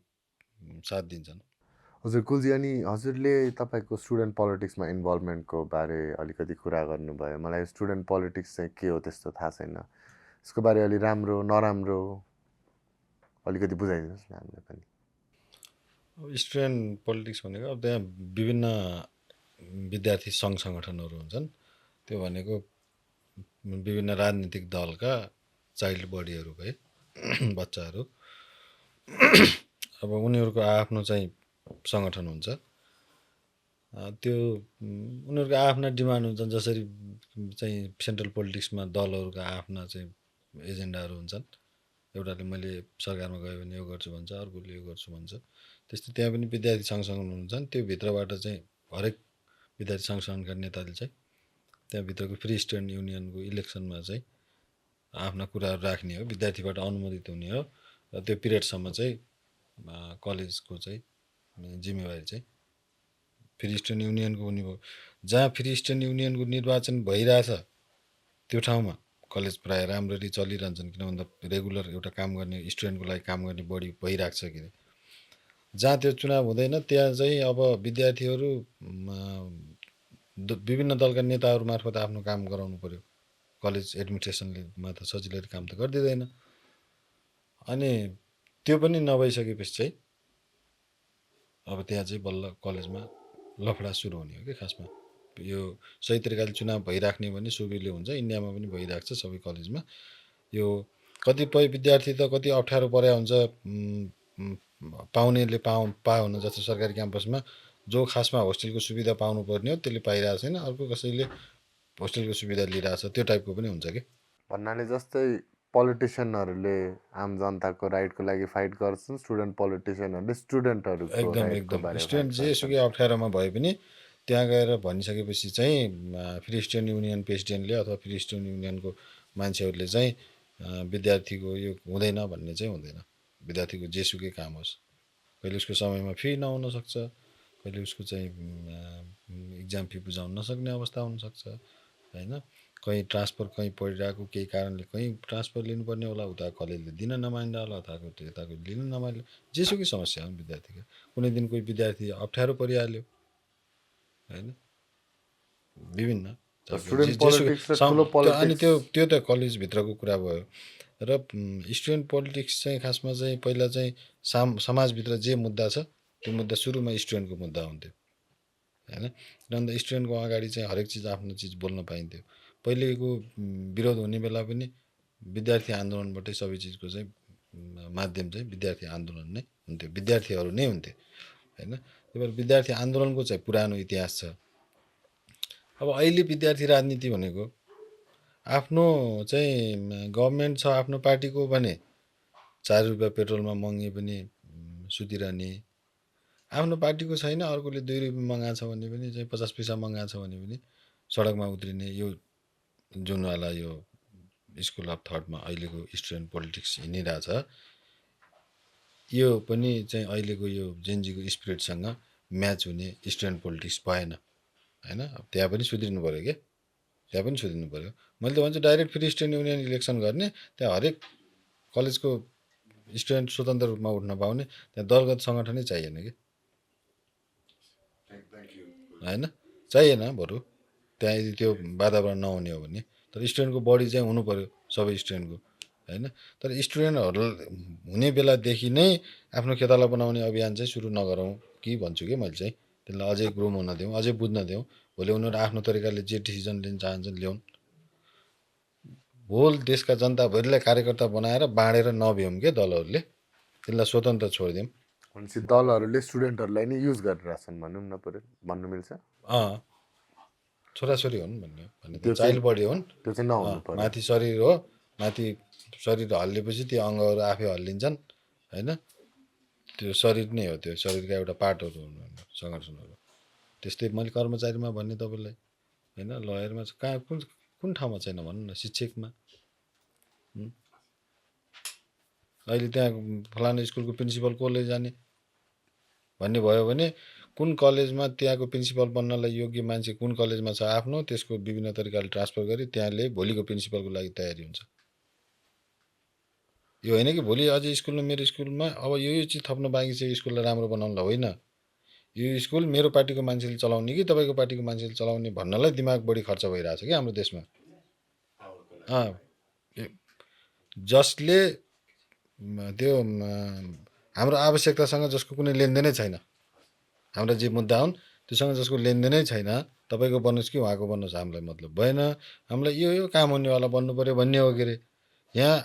साथ दिन्छन्। हजुर कुलजी, अनि हजुरले तपाईँको स्टुडेन्ट पोलिटिक्समा इन्भल्भमेन्टको बारे अलिकति कुरा गर्नुभयो। मलाई स्टुडेन्ट पोलिटिक्स चाहिँ के हो त्यस्तो थाहा छैन। यसको बारे अलि राम्रो नराम्रो अलिकति बुझाइदिनुहोस् न हामीलाई पनि। अब स्टुडेन्ट पोलिटिक्स भनेको अब त्यहाँ विभिन्न विद्यार्थी सङ्घ सङ्गठनहरू हुन्छन्। त्यो भनेको विभिन्न राजनीतिक दलका चाइल्ड बडीहरू भए बच्चाहरू। अब उनीहरूको आफ्नो चाहिँ सङ्गठन हुन्छ। त्यो उनीहरूको आफ्ना डिमान्ड हुन्छन्। जसरी चाहिँ सेन्ट्रल पोलिटिक्समा दलहरूका आफ्ना चाहिँ एजेन्डाहरू हुन्छन्। एउटाले मैले सरकारमा गयो भने यो गर्छु भन्छ, अर्कोले यो गर्छु भन्छ। त्यस्तै त्यहाँ पनि विद्यार्थी सङ्घ सङ्गठन हुन्छन्। त्यो भित्रबाट चाहिँ हरेक विद्यार्थी सङ्घ सङ्गठनका नेताले चाहिँ त्यहाँभित्रको फ्री स्टुडेन्ट युनियनको इलेक्सनमा चाहिँ आफ्ना कुराहरू राख्ने हो, विद्यार्थीबाट अनुमोदित हुने हो। र त्यो पिरियडसम्म चाहिँ कलेजको चाहिँ जिम्मेवारी चाहिँ फ्री स्टुडेन्ट युनियनको हुने भयो। जहाँ फ्री स्टुडेन्ट युनियनको निर्वाचन भइरहेछ त्यो ठाउँमा कलेज प्रायः राम्ररी चलिरहन्छन्। किन भन्दा रेगुलर एउटा काम गर्ने स्टुडेन्टको लागि काम गर्ने बढी भइरहेको छ कि। जहाँ त्यो चुनाव हुँदैन त्यहाँ चाहिँ अब विद्यार्थीहरू विभिन्न दलका नेताहरू मार्फत आफ्नो काम गराउनु पर्यो। कलेज एडमिनिस्ट्रेसनले त सजिलै काम त गरिदिँदैन। अनि त्यो पनि नभइसकेपछि चाहिँ अब त्यहाँ चाहिँ बल्ल कलेजमा लफडा सुरु हुने हो कि। खासमा यो सही तरिकाले चुनाव भइराख्ने भने सुविले हुन्छ। इन्डियामा पनि भइरहेको छ सबै कलेजमा। यो कतिपय विद्यार्थी त कति अप्ठ्यारो परेको हुन्छ। पाउनेले पायो हुन जस्तो सरकारी क्याम्पसमा जो खासमा होस्टेलको सुविधा पाउनुपर्ने हो त्यसले पाइरहेको छैन। अर्को कसैले होस्टेलको सुविधा लिइरहेछ, त्यो टाइपको पनि हुन्छ कि। भन्नाले जस्तै पोलिटिसियनहरूले आम जनताको राइटको लागि फाइट गर्छन्, स्टुडेन्ट पोलिटिसियनहरूले स्टुडेन्टहरूको राइटको बारेमा फाइट स्टुडेन्ट जेसुकै अप्ठ्यारोमा भए पनि त्यहाँ गएर भनिसकेपछि चाहिँ फ्री स्टुडेन्ट युनियन प्रेसिडेन्टले अथवा फ्री स्टुडेन्ट युनियनको मान्छेहरूले चाहिँ विद्यार्थीको यो हुँदैन भन्ने चाहिँ हुँदैन। विद्यार्थीको जेसुकै काम होस्, कहिले उसको समयमा फी नहुन सक्छ, कहिले उसको चाहिँ इक्जाम फी बुझाउन नसक्ने अवस्था हुनसक्छ होइन। कहीँ ट्रान्सफर कहीँ परिरहेको केही कारणले कहीँ ट्रान्सफर लिनुपर्ने होला, उता कलेजले दिन नमान्दा होला, यताको लिन नमान्दा, जेसुकै समस्या हो विद्यार्थीको। कुनै दिन कोही विद्यार्थी अप्ठ्यारो परिहाल्यो होइन, विभिन्न अनि त्यो त कलेजभित्रको कुरा भयो। र स्टुडेन्ट पोलिटिक्स चाहिँ खासमा चाहिँ पहिला चाहिँ समाजभित्र जे मुद्दा छ त्यो मुद्दा सुरुमा स्टुडेन्टको मुद्दा हुन्थ्यो होइन। किनभने स्टुडेन्टको अगाडि चाहिँ हरेक चिज आफ्नो चिज बोल्न पाइन्थ्यो। पहिलेको विरोध हुने बेला पनि विद्यार्थी आन्दोलनबाटै सबै चिजको चाहिँ माध्यम चाहिँ विद्यार्थी आन्दोलन नै हुन्थ्यो, विद्यार्थीहरू नै हुन्थे होइन। त्यही भएर विद्यार्थी आन्दोलनको चाहिँ पुरानो इतिहास छ। अब अहिले विद्यार्थी राजनीति भनेको आफ्नो चाहिँ गभर्मेन्ट छ आफ्नो पार्टीको भने 4 रुपियाँ पेट्रोलमा महँगी पनि सुतिरहने, आफ्नो पार्टीको छैन अर्कोले 2 रुपियाँ मगाएको छ भने पनि चाहिँ 50 पैसा मगाएको छ भने पनि सडकमा उत्रिने, यो जुनवाला यो स्कुल अफ थटमा अहिलेको स्टुडेन्ट पोलिटिक्स हिँडिरहेछ, यो पनि चाहिँ अहिलेको यो जेनजीको स्पिरिटसँग म्याच हुने स्टुडेन्ट पोलिटिक्स भएन होइन। अब त्यहाँ पनि सुध्रिनु पऱ्यो क्या, त्यहाँ पनि सुध्रिनु पऱ्यो। मैले त भन्छु direct free student union election गर्ने, त्यहाँ हरेक कलेजको स्टुडेन्ट स्वतन्त्र रूपमा उठ्न पाउने, त्यहाँ दलगत सङ्गठनै चाहिएन कि होइन, चाहिएन। बरु त्यहाँ यदि त्यो वातावरण नहुने हो भने तर स्टुडेन्टको बडी चाहिँ हुनु पऱ्यो सबै स्टुडेन्टको होइन। तर स्टुडेन्टहरू हुने बेलादेखि नै आफ्नो खेताला बनाउने अभियान चाहिँ सुरु नगरौँ कि भन्छु कि मैले चाहिँ। त्यसलाई अझै ग्रुम हुन दिउँ, अझै बुझ्न दिउँ। भोलि उनीहरू आफ्नो तरिकाले जे डिसिजन लिन चाहन्छन् ल्याउन्। होल देशका जनताभरिलाई कार्यकर्ता बनाएर बाँडेर नभ्यौँ क्या दलहरूले, त्यसलाई स्वतन्त्र छोडिदिउँ। भनेपछि दलहरूले स्टुडेन्टहरूलाई नै युज गरिरहेछन् भनौँ न, पऱ्यो भन्नु मिल्छ। छोराछोरी हुन् भन्ने चाइल्ड बडी हुन्, त्यो चाहिँ नहुनु पर्यो। माथि शरीर हो, माथि शरीर हल्लिएपछि त्यो अङ्गहरू आफै हल्लिन्छन् होइन त्यो शरीर नै हो त्यो शरीरका एउटा पार्टहरू हुनु सङ्गठनहरू त्यस्तै मैले कर्मचारीमा भन्ने तपाईँलाई होइन लयरमा कहाँ कुन ठाउँमा छैन भन्नु न शिक्षकमा अहिले त्यहाँ फलाना स्कुलको प्रिन्सिपल कसले जाने भन्ने भयो भने कुन कलेजमा त्यहाँको प्रिन्सिपल बन्नलाई योग्य मान्छे कुन कलेजमा छ आफ्नो त्यसको विभिन्न तरिकाले ट्रान्सफर गरी त्यहाँले भोलिको प्रिन्सिपलको लागि तयारी हुन्छ यो होइन कि भोलि अझै स्कुलमा मेरो स्कुलमा अब यो चिज थप्न बाँकी छ स्कुललाई राम्रो बनाउनलाई होइन यो स्कुल मेरो पार्टीको मान्छेले चलाउने कि तपाईँको पार्टीको मान्छेले चलाउने भन्नलाई दिमाग बढी खर्च भइरहेछ कि हाम्रो देशमा जसले त्यो हाम्रो आवश्यकतासँग जसको कुनै लेनदेनै छैन हाम्रा जे मुद्दा हुन् त्योसँग जसको लेनदेनै छैन तपाईँको बन्नुहोस् कि उहाँको बन्नुहोस् हामीलाई मतलब भएन हामीलाई यो काम हुनेवाला बन्नु पऱ्यो भन्ने हो के अरे यहाँ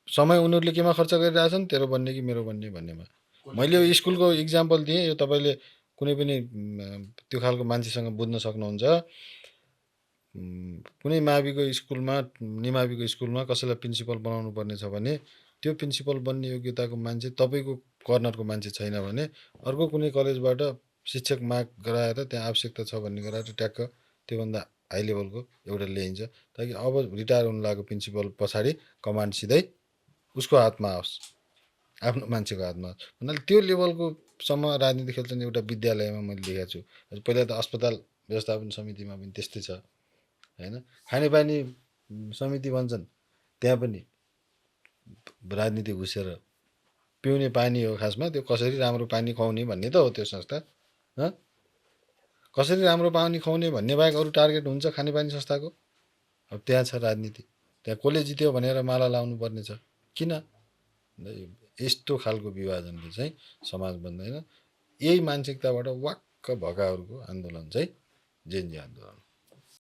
समय उनीहरूले केमा खर्च गरिरहेछन् तेरो बन्ने कि मेरो बन्ने भन्नेमा मैले यो स्कुलको इक्जाम्पल दिएँ यो तपाईँले कुनै पनि त्यो खालको मान्छेसँग बुझ्न सक्नुहुन्छ कुनै माविको स्कुलमा निमाविको स्कुलमा कसैलाई प्रिन्सिपल बनाउनु पर्ने छ भने त्यो प्रिन्सिपल बन्ने योग्यताको मान्छे तपाईँको कर्नरको मान्छे छैन भने अर्को कुनै कलेजबाट शिक्षक माग गराएर त्यहाँ आवश्यकता छ भन्ने गराएर ट्याक्क त्योभन्दा हाई लेभलको एउटा ल्याइन्छ ताकि अब रिटायर हुनु लागेको प्रिन्सिपल पछाडि कमान्ड सिधै उसको हातमा आओस् आफ्नो मान्छेको हातमा आओस् भन्नाले त्यो लेभलकोसम्म राजनीति खेल्छन् एउटा विद्यालयमा मैले देखेको छु पहिला त अस्पताल व्यवस्थापन समितिमा पनि त्यस्तै छ होइन खानेपानी समिति भन्छन् त्यहाँ पनि राजनीति घुसेर पिउने पानी हो खासमा त्यो कसरी राम्रो पानी खुवाउने भन्ने त हो त्यो संस्था कसरी राम्रो पानी खुवाउने भन्ने बाहेक अरू टार्गेट हुन्छ खानेपानी संस्थाको अब त्यहाँ छ राजनीति त्यहाँ कसले जित्यो भनेर माला लाउनु पर्ने छ किन यस्तो खालको विभाजनले चाहिँ समाज बन्दैन यही मानसिकताबाट वाक्क भएकाहरूको आन्दोलन चाहिँ जेनजी आन्दोलन